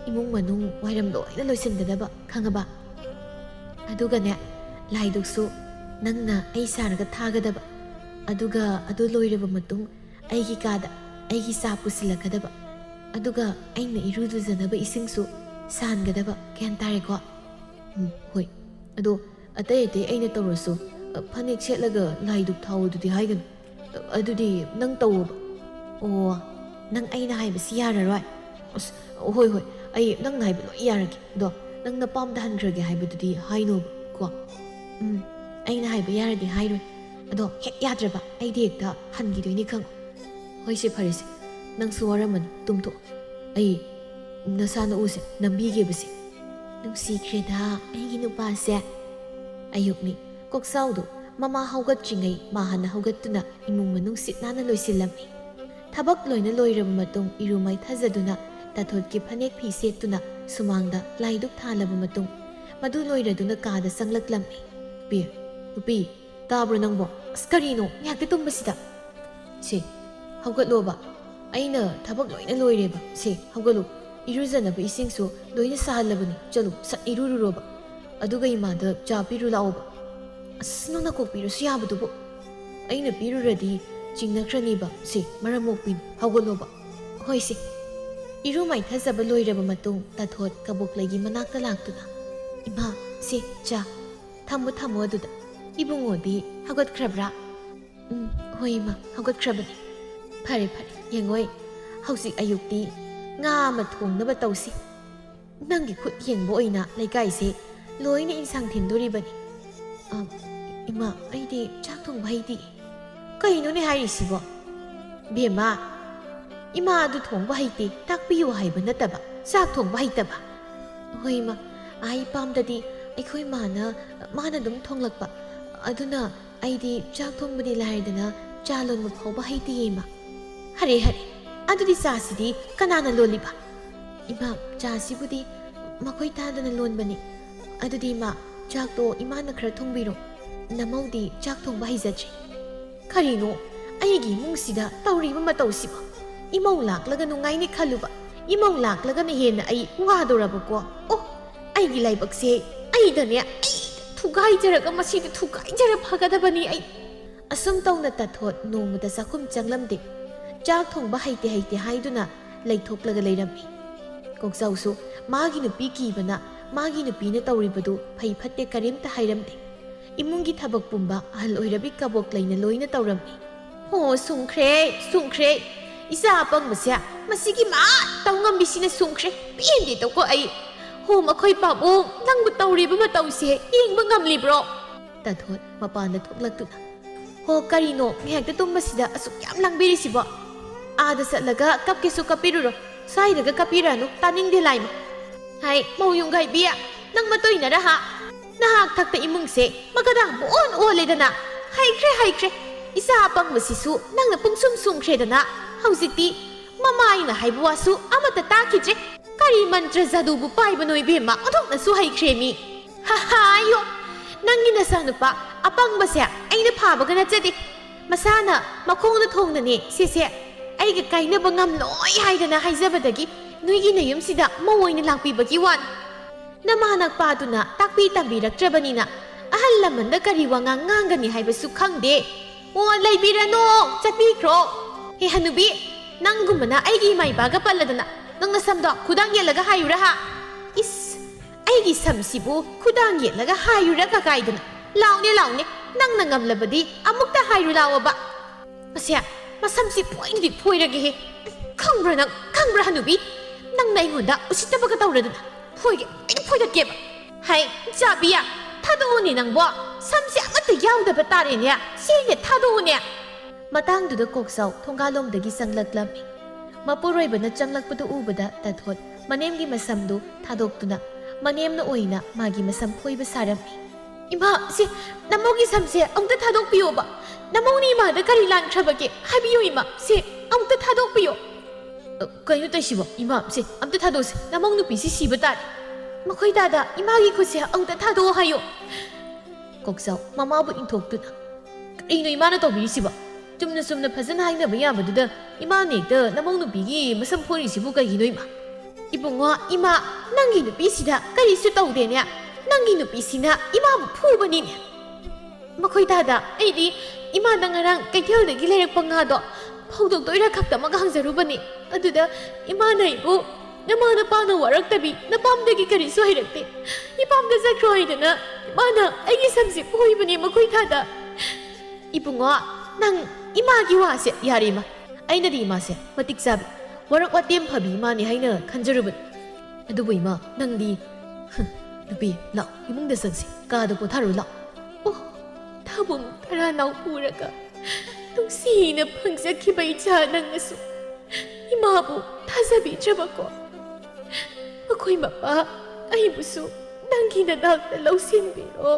ꯏꯃꯨꯡ ꯃꯅꯨꯡ ꯋꯥꯏꯔꯝ ꯂꯣꯏꯅ ꯂꯣꯏꯁꯤꯟꯒꯗꯕ ꯈꯪꯉꯕ ꯑꯗꯨꯒꯅꯦ ꯂꯥꯏꯗꯨꯛꯁꯨ ꯅꯪꯅ ꯑꯩ ꯁꯥꯔꯒ ꯊꯥꯒꯗꯕ ꯑꯗꯨꯒ ꯑꯗꯨ ꯂꯣꯏꯔꯕ ꯃꯇꯨꯡ ꯑꯩꯒꯤ ꯀꯥꯗ ꯑꯩꯒꯤ ꯆꯥ ꯄꯨꯁꯤꯜꯂꯛꯀꯗꯕ ꯑꯗꯨꯒ ꯑꯩꯅ ꯏꯔꯨꯖꯅꯕ ꯏꯁꯤꯡꯁꯨ ꯁꯥꯍꯟꯒꯗꯕ ꯒ꯭ꯌꯥꯟ ꯇꯥꯔꯦꯀꯣ ꯍꯣꯏ ꯑꯗꯣ ꯑꯇꯩ ꯑꯩꯅ ꯇꯧꯔꯁꯨ ꯐꯅꯦꯛ ꯁꯦꯠꯂꯒ ꯂꯥꯏꯗꯨꯛ ꯊꯥꯎꯗꯨꯗꯤ ꯍꯥꯏꯒꯅꯨ ꯑꯗꯨꯗꯤ ꯅꯪ ꯇꯧꯋꯣꯕ ꯑꯣ ꯅꯪ ꯑꯩꯅ ꯍꯥꯏꯕꯁꯤ ꯌꯥꯔꯔꯣꯏ ꯑꯁ ꯍꯣꯏ ꯑꯩ ꯅꯪꯅ ꯍꯥꯏꯕ ꯂꯣꯏ ꯌꯥꯔꯒꯦ ꯑꯗꯣ ꯅꯪꯅ ꯄꯥꯝꯗ ꯍꯟꯈ꯭ꯔꯒꯦ ꯍꯥꯏꯕꯗꯨꯗꯤ ꯍꯥꯏꯅꯣꯕ ꯀꯣ ꯑꯩꯅ ꯍꯥꯏꯕ ꯌꯥꯔꯗꯤ ꯍꯥꯏꯔꯣꯏ ꯑꯗꯣ ꯍꯦꯛ ꯌꯥꯗ꯭ꯔꯕ ꯑꯩꯗꯤ ꯍꯦꯛꯇ ꯍꯟꯈꯤꯗꯣꯏꯅꯤ ꯈꯪꯉꯣ ꯍꯣꯏꯁꯦ ꯐꯔꯦꯁꯦ ꯅꯪꯁꯨ ꯋꯥꯔꯝꯃꯅꯤ ꯇꯨꯝꯊꯣꯛ ꯑꯩ ꯅꯁꯥ ꯅꯎꯁꯦ ꯅꯝꯕꯤꯒꯦꯕꯁꯦ ꯅꯨꯡꯁꯤꯈ꯭ꯔꯦꯗ ꯑꯩꯒꯤ ꯅꯨꯄꯥꯁꯦ ꯑꯌꯨꯛꯅꯤ ꯀꯣꯛꯆꯥꯎꯗꯨ ꯃꯃꯥ ꯍꯧꯒꯠꯇ꯭ꯔꯤꯉꯩ ꯃꯥ ꯍꯥꯟꯅ ꯍꯧꯒꯠꯇꯨꯅ ꯏꯃꯨꯡ ꯃꯅꯨꯡ ꯁꯤꯠ ꯅꯥꯟꯅ ꯂꯣꯏꯁꯤꯜꯂꯝꯃꯤ ꯊꯕꯛ ꯂꯣꯏꯅ ꯂꯣꯏꯔꯕ ꯃꯇꯨꯡ ꯏꯔꯨ ꯃꯥꯏꯊꯖꯗꯨꯅ ꯇꯥꯊꯣꯠꯀꯤ ꯐꯅꯦꯛ ꯐꯤ ꯁꯦꯠꯇꯨꯅ ꯁꯨꯃꯥꯡꯗ ꯂꯥꯏꯗꯨꯛ ꯊꯥꯜꯂꯕ ꯃꯇꯨꯡ ꯃꯗꯨ ꯂꯣꯏꯔꯗꯨꯅ ꯀꯥꯗ ꯆꯪꯂꯛꯂꯝꯃꯤ ꯅꯨꯄꯤ ꯇꯥꯕ꯭ꯔꯣ ꯅꯪꯕꯣ ꯑꯁ ꯀꯔꯤꯅꯣ ꯉꯥꯏꯍꯥꯛꯇ ꯇꯨꯝꯕꯁꯤꯗ ꯁꯦ ꯍꯧꯒꯠꯂꯣꯕ ꯑꯩꯅ ꯊꯕꯛ ꯂꯣꯏꯅ ꯂꯣꯏꯔꯦꯕ ꯁꯦ ꯍꯧꯒꯠꯂꯨ ꯏꯔꯨꯖꯅꯕ ꯏꯁꯤꯡꯁꯨ ꯂꯣꯏꯅ ꯁꯥꯍꯜꯂꯕꯅꯤ ꯆꯠꯂꯨ ꯁꯠ ꯏꯔꯨꯔꯨꯔꯣꯕ ꯑꯗꯨꯒ ꯏꯃꯥꯗ ꯆꯥ ꯄꯤꯔꯨ ꯂꯥꯛꯑꯣꯕ ꯑꯁ ꯅꯪꯅ ꯀꯣꯛꯄꯤꯔꯁꯨ ꯌꯥꯕꯗꯨꯕꯨ ꯑꯩꯅ ꯄꯤꯔꯨꯔꯗꯤ ꯆꯤꯡꯅꯈ꯭ꯔꯅꯤꯕ ꯁꯦ ꯃꯔꯝ ꯃꯣꯛꯄꯤꯅꯤ ꯍꯧꯒꯠꯂꯣꯕ ꯍꯣꯏ ꯁꯦ ꯏꯔꯨ ꯃꯥꯏꯊꯖꯕ ꯂꯣꯏꯔꯕ ꯃꯇꯨꯡ ꯇꯥꯊꯣꯠ ꯀꯕꯣꯛꯂꯩꯒꯤ ꯃꯅꯥꯛꯇ ꯂꯥꯛꯇꯨꯅ ꯏꯃꯥ ꯁꯦ ꯆꯥ ꯊꯝꯃꯣ ꯑꯗꯨꯗ ꯏꯕꯨꯡꯉꯣꯗꯤ ꯍꯧꯒꯠꯈ꯭ꯔꯕ꯭ꯔꯥ ꯍꯣꯏ ꯏꯃꯥ ꯍꯧꯒꯠꯈ꯭ꯔꯕꯅꯤ ꯐꯔꯦ ꯌꯦꯡꯉꯣꯏ ꯍꯧꯖꯤꯛ ꯑꯌꯨꯛꯇꯤ ꯉꯥ ꯑꯃ ꯊꯣꯡꯅꯕ ꯇꯧꯁꯤ ꯅꯪꯒꯤ ꯈꯨꯠ ꯌꯦꯡꯕ ꯑꯣꯏꯅ ꯂꯩꯀꯥꯏꯁꯦ ꯂꯣꯏꯅ ꯏꯟꯁꯥꯡ ꯊꯤꯟꯗꯣꯔꯤꯕꯅꯤ ꯏꯃꯥ ꯑꯩꯗꯤ ꯆꯥꯛ ꯊꯣꯡꯕ ꯍꯩꯇꯦ ꯀꯩꯅꯣꯅꯦ ꯍꯥꯏꯔꯤꯁꯤꯕꯣ ꯕꯦꯝꯃ ꯏꯃꯥ ꯑꯗꯨ ꯊꯣꯡꯕ ꯍꯩꯇꯦ ꯇꯥꯛꯄꯤꯌꯨ ꯍꯥꯏꯕ ꯅꯠꯇꯕ ꯆꯥꯛ ꯊꯣꯡꯕ ꯍꯩꯇꯕ ꯍꯣꯏ ꯏꯃꯥ ꯏꯄꯥꯝꯗꯗꯤ ꯑꯩꯈꯣꯏ ꯃꯥꯅ ꯑꯗꯨꯝ ꯊꯣꯡꯂꯛꯄ ꯑꯗꯨꯅ ꯑꯩꯗꯤ ꯆꯥꯛ ꯊꯣꯡꯕꯗꯤ ꯂꯥꯏꯔꯗꯅ ꯆꯥ ꯂꯣꯟꯕ ꯐꯥꯎꯕ ꯍꯩꯇꯦ ꯏꯃꯥ ꯍꯔꯦ ꯑꯗꯨꯗꯤ ꯆꯥꯁꯤꯗꯤ ꯀꯅꯥꯅ ꯂꯣꯜꯂꯤꯕ ꯏꯃꯥ ꯆꯥꯁꯤꯕꯨꯗꯤ ꯃꯈꯣꯏ ꯇꯥꯗꯅ ꯂꯣꯟꯕꯅꯤ ꯑꯗꯨꯗꯤ ꯏꯃꯥ ꯆꯥꯛꯇꯣ ꯏꯃꯥꯅ ꯈꯔ ꯊꯣꯡꯕꯤꯔꯣ ꯅꯃꯧꯗꯤ ꯆꯥꯛ ꯊꯣꯡꯕ ꯍꯩꯖꯗ꯭ꯔꯤ ꯀꯔꯤꯅꯣ ꯑꯩꯒꯤ ꯏꯃꯨꯡꯁꯤꯗ ꯇꯧꯔꯤꯕ ꯃꯇꯧꯁꯤꯕꯣ ꯏꯃꯧ ꯂꯥꯛꯂꯒ ꯅꯨꯡꯉꯥꯏꯅꯤ ꯈꯜꯂꯨꯕ ꯏꯃꯧ ꯂꯥꯛꯂꯒꯅ ꯍꯦꯟꯅ ꯑꯩ ꯋꯥꯗꯧꯔꯕꯀꯣ ꯑꯩꯒꯤ ꯂꯥꯏꯕꯛꯁꯦ ꯑꯩꯗ ꯊꯨꯒꯥꯏꯖꯔꯒ ꯃꯁꯤꯗ ꯊꯨꯒꯥꯏꯖꯔ ꯐꯒꯗꯕꯅꯤ ꯑꯩ ꯑꯁꯨꯝ ꯇꯧꯅ ꯇꯥꯊꯣꯠ ꯅꯣꯡꯃꯗ ꯆꯥꯛꯈꯨꯝ ꯆꯪꯂꯝꯗꯦ ꯆꯥꯛ ꯊꯣꯡꯕ ꯍꯩꯇꯦ ꯍꯥꯏꯗꯨꯅ ꯂꯩꯊꯣꯛꯂꯒ ꯂꯩꯔꯝꯃꯤ꯫ ꯀꯣꯛꯆꯥꯎꯁꯨ ꯃꯥꯒꯤ ꯅꯨꯄꯤ ꯀꯤꯕꯅ ꯃꯥꯒꯤ ꯅꯨꯄꯤꯅ ꯇꯧꯔꯤꯕꯗꯨ ꯐꯩ ꯐꯠꯇꯦ ꯀꯔꯤꯝꯇ ꯍꯥꯏꯔꯝꯗꯦ꯫ ꯏꯃꯨꯡꯒꯤ ꯊꯕꯛ ꯄꯨꯝꯕ ꯑꯍꯜ ꯑꯣꯏꯔꯕꯤ ꯀꯕꯣꯛ ꯂꯩꯅ ꯂꯣꯏꯅ ꯇꯧꯔꯝꯃꯤ꯫ ꯍꯣ ꯁꯨꯡꯈ꯭ꯔꯦ ꯏꯆꯥ ꯑꯄꯪꯕꯁꯦ ꯃꯁꯤꯒꯤ ꯇꯧ ꯉꯝꯕꯤꯁꯤꯅ ꯁꯨꯡꯈ꯭ꯔꯦ ꯄꯦꯟꯗꯦ ꯇꯧꯀꯣ ꯑꯩ꯫ ꯍꯣ ꯃꯈꯣꯏ ꯄꯥꯕꯨꯡ ꯅꯪꯕꯨ ꯇꯧꯔꯤꯕ ꯃꯇꯧꯁꯦ ꯌꯦꯡꯕ ꯉꯝꯂꯤꯕ꯭ꯔꯣ? ꯇꯥꯊꯣꯠ ꯃꯄꯥꯟꯗ ꯊꯣꯛꯂꯛꯇꯨꯅ ꯍꯣ ꯀꯔꯤꯅꯣ ꯉꯥꯏꯍꯥꯛꯇ ꯇꯨꯝꯕꯁꯤꯗ ꯑꯁꯨꯛ ꯌꯥꯝ ꯂꯥꯡꯕꯤꯔꯤꯁꯤꯕꯣ? ꯑꯥꯗ ꯆꯠꯂꯒ ꯀꯞꯀꯦꯁꯨ ꯀꯞꯄꯤꯔꯨꯔꯣ, ꯁ꯭ꯋꯥꯏꯗꯒ ꯀꯞꯄꯤꯔꯅꯨ ꯇꯥꯅꯤꯡꯗꯦ ꯂꯥꯏꯃ꯫ ꯍꯥꯏ ꯃꯧ ꯌꯨꯝꯒꯥꯏꯕꯤ ꯅꯪ ꯃꯇꯣꯏꯅꯔ ꯅꯍꯥꯛ ꯊꯛꯇ ꯏꯃꯨꯡꯁꯦ ꯃꯒꯗꯥꯡꯕꯨ ꯑꯣꯜꯂꯦꯗꯅ꯫ ꯍꯩꯈ꯭ꯔꯦ ꯏꯆꯥ ꯑꯄꯪꯕꯁꯤꯁꯨ ꯅꯪꯅ ꯄꯨꯡꯁꯨꯝ ꯁꯨꯝꯈ꯭ꯔꯦꯗꯅ꯫ ꯍꯧꯖꯤꯛꯇꯤ ꯃꯃꯥꯏꯅ ꯍꯥꯏꯕ ꯋꯥꯁꯨ ꯑꯃꯠꯇ ꯇꯥꯈꯤꯗ꯭ꯔꯦ꯫ ꯀꯔꯤ ꯃꯟꯇ꯭ꯔ ꯖꯥꯗꯨꯕꯨ ꯄꯥꯏꯕꯅꯣ ꯏꯕꯦꯝꯃ ꯑꯣꯟꯊꯣꯛꯅꯁꯨ ꯍꯩꯈ꯭ꯔꯦꯃꯤ꯫ ꯍꯥꯏꯌꯣ ꯅꯪꯒꯤ ꯅꯆꯥꯅꯨꯄꯥ ꯑꯄꯪꯕꯁꯦ ꯑꯩꯅ ꯐꯥꯕꯒ ꯅꯠꯆꯗꯦ, ꯃꯁꯥꯅ ꯃꯈꯣꯡꯅ ꯊꯣꯡꯅꯅꯦ ꯁꯤꯁꯦ ꯑꯩꯒ ꯀꯥꯏꯅꯕ ꯉꯝꯂꯣꯏ ꯍꯥꯏꯗꯅ ꯍꯥꯏꯖꯕꯗꯒꯤ ꯅꯣꯏꯒꯤ ꯅꯌꯨꯝꯁꯤꯗ ꯃꯧ ꯑꯣꯏꯅ ꯂꯥꯛꯄꯤꯕꯒꯤ ꯋꯥꯅꯤ꯫ ꯅꯃꯥ ꯅꯄꯥꯗꯨꯅ ꯇꯥꯛꯄꯤ ꯇꯝꯕꯤꯔꯛꯇ꯭ꯔꯕꯅꯤꯅ ꯑꯍꯜ ꯂꯃꯟꯗ ꯀꯔꯤ ꯋꯥꯉꯥꯡ ꯉꯥꯡꯒꯅꯤ ꯍꯥꯏꯕꯁꯨ ꯈꯪꯗꯦ꯫ ꯑꯣ ꯂꯩꯕꯤꯔꯅꯣ ꯆꯠꯄꯤꯈ꯭ꯔꯣ꯫ ꯍꯦ ꯍꯅꯨꯕꯤ ꯅꯪꯒꯨꯝꯕꯅ ꯑꯩꯒꯤ ꯏꯃꯥ ꯏꯄꯥꯒ ꯄꯜꯂꯗꯅ ꯅꯪꯅ ꯁꯝꯗꯣ ꯈꯨꯗꯥꯡ ꯌꯦꯠꯂꯒ ꯍꯥꯏꯌꯨꯔꯥ ꯏꯁ ꯑꯩꯒꯤ ꯁꯝꯁꯤꯕꯨ ꯈꯨꯗꯥꯡ ꯌꯦꯠꯂꯒ ꯍꯥꯏꯌꯨꯔꯥ ꯀꯥꯏꯗꯅ꯫ ꯂꯥꯎꯅꯦ ꯅꯪꯅ ꯉꯝꯂꯕꯗꯤ ꯑꯃꯨꯛꯇ ꯍꯥꯏꯔꯨ ꯂꯥꯎꯑꯣꯕ꯫ ꯃꯁꯝꯁꯤ ꯐꯣꯏꯅꯗꯤ ꯐꯣꯏꯔꯒꯦꯍꯦ꯫ ꯈꯪꯕ꯭ꯔꯥ ꯍꯅꯨꯕꯤ ꯅꯪꯅ ꯑꯩꯉꯣꯟꯗ ꯎꯁꯤꯠꯇꯕꯒ ꯇꯧꯔꯗꯅ ꯑꯩꯅ ꯐꯣꯏꯗꯠꯀꯦꯕ꯫ ꯍꯥꯏ ꯆꯥꯕꯤꯌꯥ ꯊꯥꯗꯣꯛꯑꯣꯅꯦ ꯅꯪꯕꯣ, ꯁꯝꯁꯦ ꯑꯃꯠꯇ ꯌꯥꯎꯗꯕ ꯇꯥꯔꯦꯅꯦ, ꯁꯤꯅꯦ ꯊꯥꯗꯣꯛꯑꯣꯅꯦ꯫ ꯃꯇꯥꯡꯗꯨꯗ ꯀꯣꯛꯆꯥꯎ ꯊꯣꯡꯒꯥꯜꯂꯣꯝꯗꯒꯤ ꯆꯪꯂꯛꯂꯝꯃꯤ꯫ ꯃꯄꯨꯔꯣꯏꯕꯅ ꯆꯪꯂꯛꯄꯗꯨ ꯎꯕꯗ ꯇꯥꯊꯣꯠ ꯃꯅꯦꯝꯒꯤ ꯃꯁꯝꯗꯨ ꯊꯥꯗꯣꯛꯇꯨꯅ ꯃꯅꯦꯝꯅ ꯑꯣꯏꯅ ꯃꯥꯒꯤ ꯃꯁꯝ ꯐꯣꯏꯕ ꯁꯥꯔꯝꯃꯤ꯫ ꯏꯃꯥ ꯅꯃꯧꯒꯤ ꯁꯝꯁꯦ ꯑꯃꯨꯛꯇ ꯊꯥꯗꯣꯛꯄꯤꯌꯣꯕ꯫ ꯅꯃꯧꯅ ꯏꯃꯥꯗ ꯀꯔꯤ ꯂꯥꯟꯈ꯭ꯔꯕꯒꯦ ꯍꯥꯏꯕꯤꯌꯨ ꯏꯃꯥ, ꯑꯃꯨꯛꯇ ꯊꯥꯗꯣꯛꯄꯤꯌꯣ꯫ ꯀꯩꯅꯣ ꯇꯧꯏꯁꯤꯕꯣ ꯏꯃꯥ, ꯑꯝꯇ ꯊꯥꯗꯣꯛꯁꯤ, ꯅꯃꯧ ꯅꯨꯄꯤꯁꯤ ꯁꯤꯕ ꯇꯥꯔꯦ꯫ ꯃꯈꯣꯏ ꯗꯥꯗ ꯏꯃꯥꯒꯤ ꯈꯨꯠꯁꯦ ꯑꯃꯨꯛꯇ ꯊꯥꯗꯣꯛꯑꯣ ꯍꯥꯏꯌꯣ꯫ ꯀꯣꯛꯆꯥꯎ ꯃꯃꯥꯕꯨ ꯏꯟꯊꯣꯛꯇꯨꯅ ꯀꯔꯤꯅꯣ ꯏꯃꯥꯅ ꯇꯧꯕꯤꯔꯤꯁꯤꯕꯣ? ꯆꯨꯝꯅ ꯐꯖꯅ ꯍꯥꯏꯅꯕ ꯌꯥꯕꯗꯨꯗ ꯏꯃꯥꯅ ꯍꯦꯛꯇ ꯅꯃꯧ ꯅꯨꯄꯤꯒꯤ ꯃꯁꯝ ꯐꯣꯏꯔꯤꯁꯤꯕꯨ ꯀꯩꯒꯤꯅꯣ ꯏꯃꯥ? ꯏꯕꯨꯡꯉꯣ ꯏꯃꯥ ꯅꯪꯒꯤ ꯅꯨꯄꯤꯁꯤꯗ ꯀꯔꯤꯁꯨ ꯇꯧꯗꯦꯅꯦ, ꯅꯪꯒꯤ ꯅꯨꯄꯤꯁꯤꯅ ꯏꯃꯥꯕꯨ ꯐꯨꯕꯅꯤꯅꯦ꯫ ꯃꯈꯣꯏ ꯗꯥꯗ ꯑꯩꯗꯤ ꯏꯃꯥꯗ ꯉꯔꯥꯡ ꯀꯩꯊꯦꯜꯗꯒꯤ ꯂꯩꯔꯛꯄ ꯉꯥꯗꯣ ꯐꯧꯗꯣꯛꯇꯣꯏꯔꯥ ꯈꯛꯇꯃꯛ ꯍꯪꯖꯔꯨꯕꯅꯤ, ꯑꯗꯨꯗ ꯏꯃꯥꯅ ꯑꯩꯕꯨ ꯅꯃꯥ ꯅꯄꯥꯅ ꯋꯥꯔꯛꯇꯕꯤ ꯅꯄꯥꯝꯗꯒꯤ ꯀꯔꯤꯁꯨ ꯍꯩꯔꯛꯇꯦ, ꯏꯄꯥꯝꯗ ꯆꯠꯈ꯭ꯔꯣ ꯍꯥꯏꯗꯅ ꯏꯃꯥꯅ ꯑꯩꯒꯤ ꯁꯝꯁꯦ ꯐꯣꯏꯕꯅꯦ ꯃꯈꯣꯏ ꯗꯥꯗ꯫ ꯏꯕꯨꯡꯉꯣ ꯅꯪ ꯏꯃꯥꯒꯤ ꯋꯥꯁꯦ ꯌꯥꯔꯦ ꯏꯃꯥ, ꯑꯩꯅꯗꯤ ꯏꯃꯥꯁꯦ ꯃꯇꯤꯛ ꯆꯥꯕꯤ ꯋꯥꯔꯛ ꯋꯥꯇꯦꯝ ꯐꯕꯤ ꯏꯃꯥꯅꯤ ꯍꯥꯏꯅ ꯈꯟꯖꯔꯨꯕꯅꯤ꯫ ꯑꯗꯨꯕꯨ ꯏꯃꯥ ꯅꯪꯗꯤ ꯅꯨꯄꯤ ꯂꯥꯛꯑꯣ ꯏꯃꯨꯡꯗ ꯆꯪꯁꯤ, ꯀꯥꯗ ꯄꯣꯊꯥꯔꯣ ꯂꯥꯛꯑꯣ꯫ ꯑꯣ ꯊꯥꯕꯨꯡ ꯊꯔꯥꯅꯥꯎ ꯄꯨꯔꯒ ꯅꯨꯡꯁꯤꯅ ꯐꯪꯖꯈꯤꯕ ꯏꯆꯥ ꯅꯪꯅꯁꯨ ꯏꯃꯥꯕꯨ ꯊꯥꯖꯕꯤꯗ꯭ꯔꯕꯀꯣ? ꯃꯈꯣꯏ ꯃꯄꯥ ꯑꯩꯕꯨꯁꯨ ꯅꯪꯒꯤ ꯅꯅꯥꯛꯇ ꯂꯧꯁꯤꯟꯕꯤꯔꯣ꯫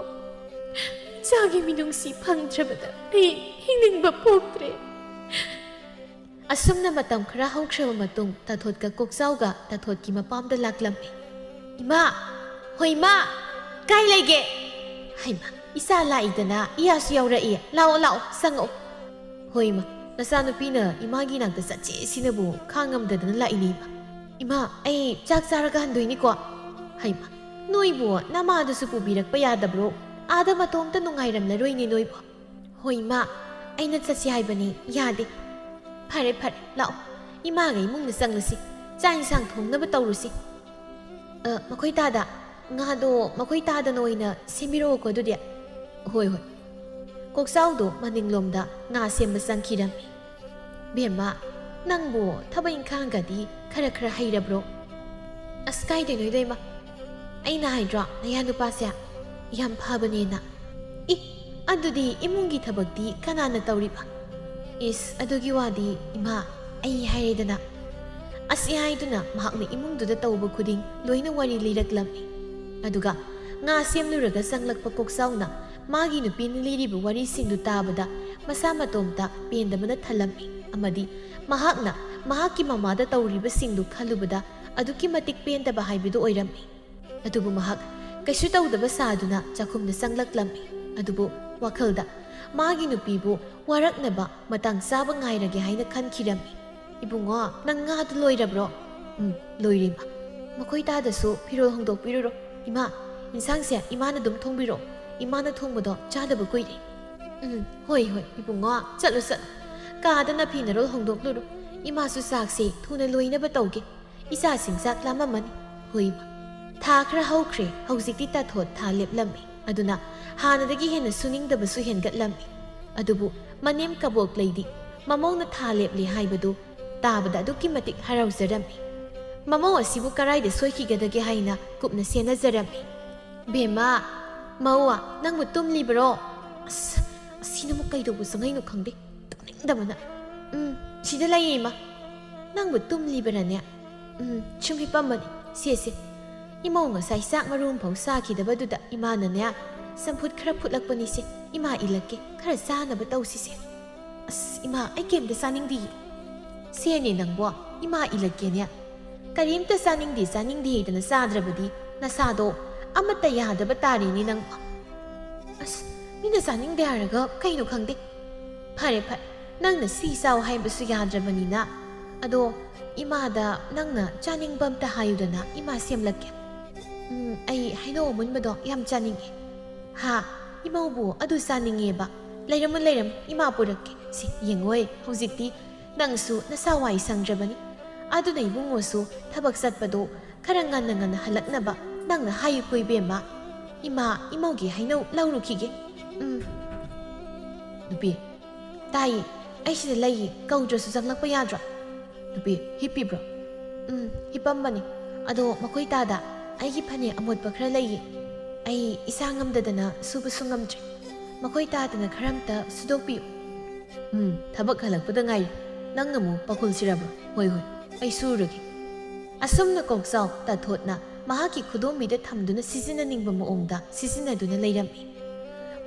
ꯏꯆꯥꯒꯤ ꯃꯤꯅꯨꯡꯁꯤ ꯐꯪꯗ꯭ꯔꯕꯗ ꯑꯩ ꯍꯤꯡꯅꯤꯡꯕ ꯄꯣꯛꯇ꯭ꯔꯦ꯫ ꯑꯁꯨꯝꯅ ꯃꯇꯝ ꯈꯔ ꯍꯧꯈ꯭ꯔꯕ ꯃꯇꯨꯡ ꯇꯥꯊꯣꯠꯀ ꯀꯣꯛꯆꯥꯎꯒ ꯇꯥꯊꯣꯠꯀꯤ ꯃꯄꯥꯝꯗ ꯂꯥꯛꯂꯝꯃꯤ꯫ ꯏꯃꯥ, ꯍꯣꯏ ꯏꯃꯥ, ꯀꯥꯏ ꯂꯩꯒꯦ? ꯍꯩꯃꯥ ꯏꯆꯥ ꯂꯥꯛꯏꯗꯅ, ꯏꯌꯥꯁꯨ ꯌꯥꯎꯔꯛꯏ, ꯂꯥꯛꯑꯣ ꯆꯪꯉꯛꯑꯣ꯫ ꯍꯣꯏ ꯏꯃꯥ, ꯅꯆꯥꯅꯨꯄꯤꯅ ꯏꯃꯥꯒꯤ ꯅꯥꯛꯇ ꯆꯠꯁꯦ ꯁꯤꯅꯕꯨ ꯈꯥꯡꯉꯝꯗꯗꯅ ꯂꯥꯛꯏꯅꯤ ꯏꯃꯥ꯫ ꯏꯃꯥ ꯑꯩ ꯆꯥꯛ ꯆꯥꯔꯒ ꯍꯟꯗꯣꯏꯅꯤꯀꯣ꯫ ꯍꯩꯃꯥ ꯅꯣꯏꯕꯨ ꯅꯃꯥꯗꯨꯁꯨ ꯄꯨꯕꯤꯔꯛꯄ ꯌꯥꯗꯕ꯭ꯔꯣ? ꯑꯥꯗ ꯃꯇꯣꯝꯇ ꯅꯨꯡꯉꯥꯏꯔꯝꯂꯔꯣꯏꯅꯦ ꯅꯣꯏꯕꯨ꯫ ꯍꯣꯏ ꯏꯃꯥ, ꯑꯩꯅ ꯆꯠꯁꯤ ꯍꯥꯏꯕꯅꯤ, ꯌꯥꯗꯦ꯫ ꯐꯔꯦ ꯂꯥꯛꯑꯣ ꯏꯃꯥꯒ ꯏꯃꯨꯡꯗ ꯆꯪꯂꯁꯤ, ꯆꯥꯛ ꯏꯟꯁꯥꯡ ꯊꯣꯡꯅꯕ ꯇꯧꯔꯨꯁꯤ꯫ ꯃꯈꯣꯏ ꯇꯥꯗ ꯉꯥꯗꯣ ꯃꯈꯣꯏ ꯇꯥꯗꯅ ꯑꯣꯏꯅ ꯁꯦꯝꯕꯤꯔꯛꯑꯣꯀꯣ ꯑꯗꯨꯗꯤ꯫ ꯍꯣꯏ ꯀꯣꯛꯆꯥꯎꯗꯣ ꯃꯅꯤꯡꯂꯣꯝꯗ ꯉꯥ ꯁꯦꯝꯕ ꯆꯪꯈꯤꯔꯝꯃꯤ꯫ ꯕꯦꯝꯃ ꯅꯪꯕꯨ ꯊꯕꯛ ꯏꯪꯈꯥꯡꯒꯗꯤ ꯈꯔ ꯍꯩꯔꯕ꯭ꯔꯣ? ꯑꯁ ꯀꯥꯏꯗꯩꯅꯣ ꯏꯃꯥ, ꯑꯩꯅ ꯍꯥꯏꯗ꯭ꯔꯣ ꯅꯌꯥ ꯅꯨꯄꯥꯁꯦ ꯌꯥꯝ ꯐꯕꯅꯦꯅ꯫ ꯑꯗꯨꯗꯤ ꯏꯃꯨꯡꯒꯤ ꯊꯕꯛꯇꯤ ꯀꯅꯥꯅ ꯇꯧꯔꯤꯕ? ꯏꯁ ꯑꯗꯨꯒꯤ ꯋꯥꯗꯤ ꯏꯃꯥ ꯑꯩ ꯍꯥꯏꯔꯦꯗꯅ꯫ ꯑꯁꯤ ꯍꯥꯏꯗꯨꯅ ꯃꯍꯥꯛꯅ ꯏꯃꯨꯡꯗꯨꯗ ꯇꯧꯕ ꯈꯨꯗꯤꯡ ꯂꯣꯏꯅ ꯋꯥꯔꯤ ꯂꯤꯔꯛꯂꯝꯃꯤ꯫ ꯑꯗꯨꯒ ꯉꯥ ꯁꯦꯝꯂꯨꯔꯒ ꯆꯪꯂꯛꯄ ꯀꯣꯛꯆꯥꯎꯅ ꯃꯥꯒꯤ ꯅꯨꯄꯤꯅ ꯂꯤꯔꯤꯕ ꯋꯥꯔꯤꯁꯤꯡꯗꯨ ꯇꯥꯕꯗ ꯃꯁꯥ ꯃꯇꯣꯝꯇ ꯄꯦꯟꯗꯕꯅ ꯊꯜꯂꯝꯃꯤ, ꯑꯃꯗꯤ ꯃꯍꯥꯛꯅ ꯃꯍꯥꯛꯀꯤ ꯃꯃꯥꯗ ꯇꯧꯔꯤꯕꯁꯤꯡꯗꯨ ꯈꯜꯂꯨꯕꯗ ꯑꯗꯨꯛꯀꯤ ꯃꯇꯤꯛ ꯄꯦꯟꯗꯕ ꯍꯥꯏꯕꯗꯨ ꯑꯣꯏꯔꯝꯃꯤ꯫ ꯑꯗꯨꯕꯨ ꯃꯍꯥꯛ ꯀꯩꯁꯨ ꯇꯧꯗꯕ ꯁꯥꯗꯨꯅ ꯆꯥꯛꯈꯨꯝꯗ ꯆꯪꯂꯛꯂꯝꯃꯤ꯫ ꯑꯗꯨꯕꯨ ꯋꯥꯈꯜꯗ ꯃꯥꯒꯤ ꯅꯨꯄꯤꯕꯨ ꯋꯥꯔꯛꯅꯕ ꯃꯇꯥꯡ ꯆꯥꯕ ꯉꯥꯏꯔꯒꯦ ꯍꯥꯏꯅ ꯈꯟꯈꯤꯔꯝꯃꯤ꯫ ꯏꯕꯨꯡꯉꯣ ꯅꯪ ꯉꯥꯗꯨ ꯂꯣꯏꯔꯕ꯭ꯔꯣ? ꯂꯣꯏꯔꯦ ꯏꯃꯥ꯫ ꯃꯈꯣꯏ ꯇꯥꯗꯁꯨ ꯐꯤꯔꯣꯜ ꯍꯣꯡꯗꯣꯛꯄꯤꯔꯨꯔꯣ꯫ ꯏꯃꯥ ꯏꯟꯁꯥꯡꯁꯦ ꯏꯃꯥꯅ ꯑꯗꯨꯝ ꯊꯣꯡꯕꯤꯔꯣ, ꯏꯃꯥꯅ ꯊꯣꯡꯕꯗꯣ ꯆꯥꯗꯕ ꯀꯨꯏꯔꯦ꯫ ꯍꯣꯏ ꯏꯕꯨꯡꯉꯣ, ꯆꯠꯂꯣ ꯀꯥꯗ ꯅꯐꯤ ꯅꯔꯣꯜ ꯍꯣꯡꯗꯣꯛꯂꯨꯔꯣ, इमासु साक्से थुना लोइनबा तौगे इचासिंग चाक लाममनी होइमा था खरा हौख्रे हौजिक्ति ताथोत था लेपलम्मी अदुना हानदगी हेन सुनिंगदबसु हेनगतलम्मी अदुबु मनेम कबोक लैदी ममौना था लेपले हाइबदु ताबदा दुकी मतिक हराउजरम्मी ममौ असिबु कराइदे सोइखिगदगे हाइना कुपना सेनजरम्मी बेमा मौआ नंगबु तुमलिबरो असिनमु कइदोबु संगैनु खंगदे तुनिंगदबना सिदा लैयेमा नंगबु तुमलिबरने ꯁꯨꯝ ꯍꯤꯞꯄꯝꯕꯅꯤ ꯁꯦꯁꯦ ꯏꯃꯧ ꯉꯁꯥꯏ ꯆꯥꯛ ꯃꯔꯨꯝ ꯐꯥꯎ ꯆꯥꯈꯤꯗꯕꯗꯨꯗ ꯏꯃꯥꯅꯅꯦ ꯆꯝꯐꯨꯠ ꯈꯔ ꯐꯨꯠꯂꯛꯄꯅꯤꯁꯦ ꯏꯃꯥ ꯏꯜꯂꯛꯀꯦ ꯈꯔ ꯆꯥꯅꯕ ꯇꯧꯁꯤꯁꯦ ꯑꯁ ꯏꯃꯥ ꯑꯩ ꯀꯩꯝꯇ ꯆꯥꯅꯤꯡꯗꯤꯌꯦ ꯁꯦꯅꯦ ꯅꯪꯕꯣ ꯏꯃꯥ ꯏꯜꯂꯛꯀꯦꯅꯦ ꯀꯔꯤꯝꯇ ꯆꯥꯅꯤꯡꯗꯦ ꯍꯩꯗꯅ ꯆꯥꯗ꯭ꯔꯕꯗꯤ ꯅꯁꯥꯗꯣ ꯑꯃꯠꯇ ꯌꯥꯗꯕ ꯇꯥꯔꯦꯅꯦ ꯅꯪꯕꯣ ꯑꯁ ꯃꯤꯅ ꯆꯥꯅꯤꯡꯗꯦ ꯍꯥꯏꯔꯒ ꯀꯩꯅꯣ ꯈꯪꯗꯦ ꯐꯔꯦ ꯅꯪꯅ ꯁꯤ ꯆꯥꯎ ꯍꯥꯏꯕꯁꯨ ꯌꯥꯗ꯭ꯔꯕꯅꯤꯅ ꯑꯗꯣ 이마다 낭나 짜닝밤다 하유드나 이마 셈락게 아이 하이노 문바도 얌 짜닝게 하 이마오부 아두 짜닝게바 레이럼 이마 보르게 시 옌고이 호직티 낭수 나사와이 상저바니 아두나 이붕오수 타박 삿바도 카랑간나간나 할락나바 낭나 하유 코이베마 이마오기 하이노 라우루키게 누비 따이 아이시드 레이 가우저수 장락바 야드라 누비 히피브로 히밤바니 아도 마코이 따다 아이기 파네 아못바 크라 레이 아이 이상함다다나 수부수 ngamdri 마코이 따다나 카람타 수독비요 타박 할락바다 ngai nangna mu pakul sirabro hoi ai surage asumna koksaw ta thotna mahaki khudomida thamduna sizinaningba moongda sizinaduna leirammi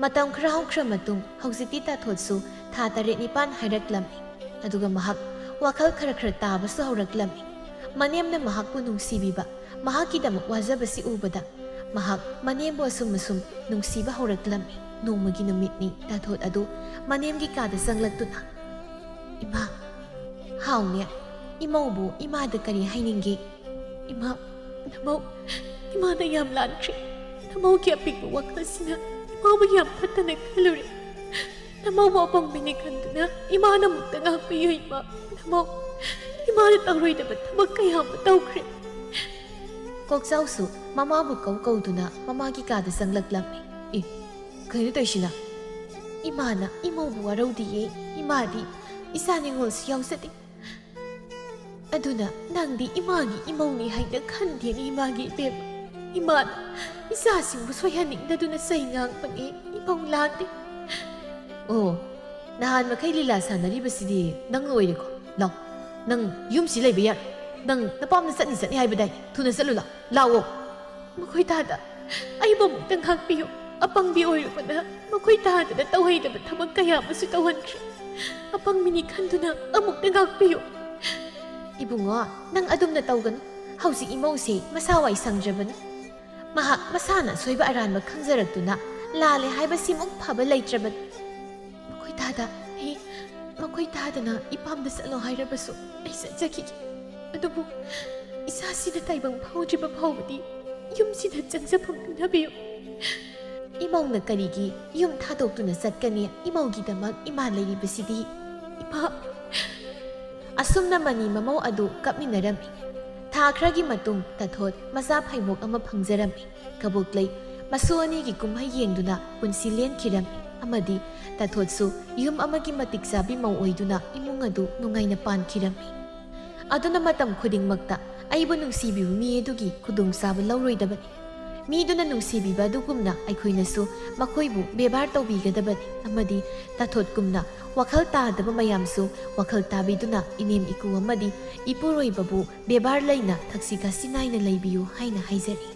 matam khra hokra matung hausikti ta thotsu tha tare nipan hairaklammi aduga mahak wakal khara tabasu hauraklammi manemna mahakpu nungsibiba mahakidamak wajabasi ubada mahak manembu asum nungsiba hauraklammi nongmagi numitni tathot adu manemgi kada sanglaktuna ima haune imaubu imada kari haininge imada yam lantre namau ki apik wakalsina imaubu yam patana kalure namau apang binikanduna imana mukta ngakpiyo namau imada tawroidaba thabak kaya ma tawkhre kokchausu mamabu kauduna mamagi kada sanglaklammi kaino taisina imana imaubu waraudiye imadi isaningol siyausati aduna nangdi imagi imauni haina khandeni imagi beb imana isasingbu soyhaningdaduna saingangpane imau late oh nahan makai lila sanaribasidi nang oireko law nang yumsi leiba yar nang napamna satni haibadai thuna salula lawo makoi tada aiba muktang hakpiyo apangbi oirupana makoi tada tawhaidaba thabak kaya masu tawhankre apang mini khanduna amukta ngakpiyo ibungo nang adumna tawgan hausi imose masawai sangjabani mahak masana soiba aranba khangzaraktuna lale haiba simuk phaba leitrabani makoi tada na ipamda salo hairabasu ai sajaki adubu isasina taibang phawjiba phawbadi yumsina changjaphangna biyo imongna karigi yum thadokuna satkani imaugi damak ima leiribasidi ipa asumna mani mamau adu kapminarami thakragi matung tathot masa phaimok ama phangjarami kaboklei masu ani gi kumhai yengduna punsi len khirami amadi tathotsu yum amagi matik sabi mau oiduna imung adu nungaina pan khirami aduna matam khudingmakta aibu nungsibi mi edugi khudung sab lauroidabani मीदुना नुंसीबीबा दुगुमना अखोइनसु मखोइबु बेबार तौबीगदबनी अमदी ताथोतकुमना वखल तादब मयामसु वखल ताबीदुना इनेम इकु अमदी इपुरोइबबु बेबार लैना थक्सिका सिनाइना लैबियु हाइना हाइजरी।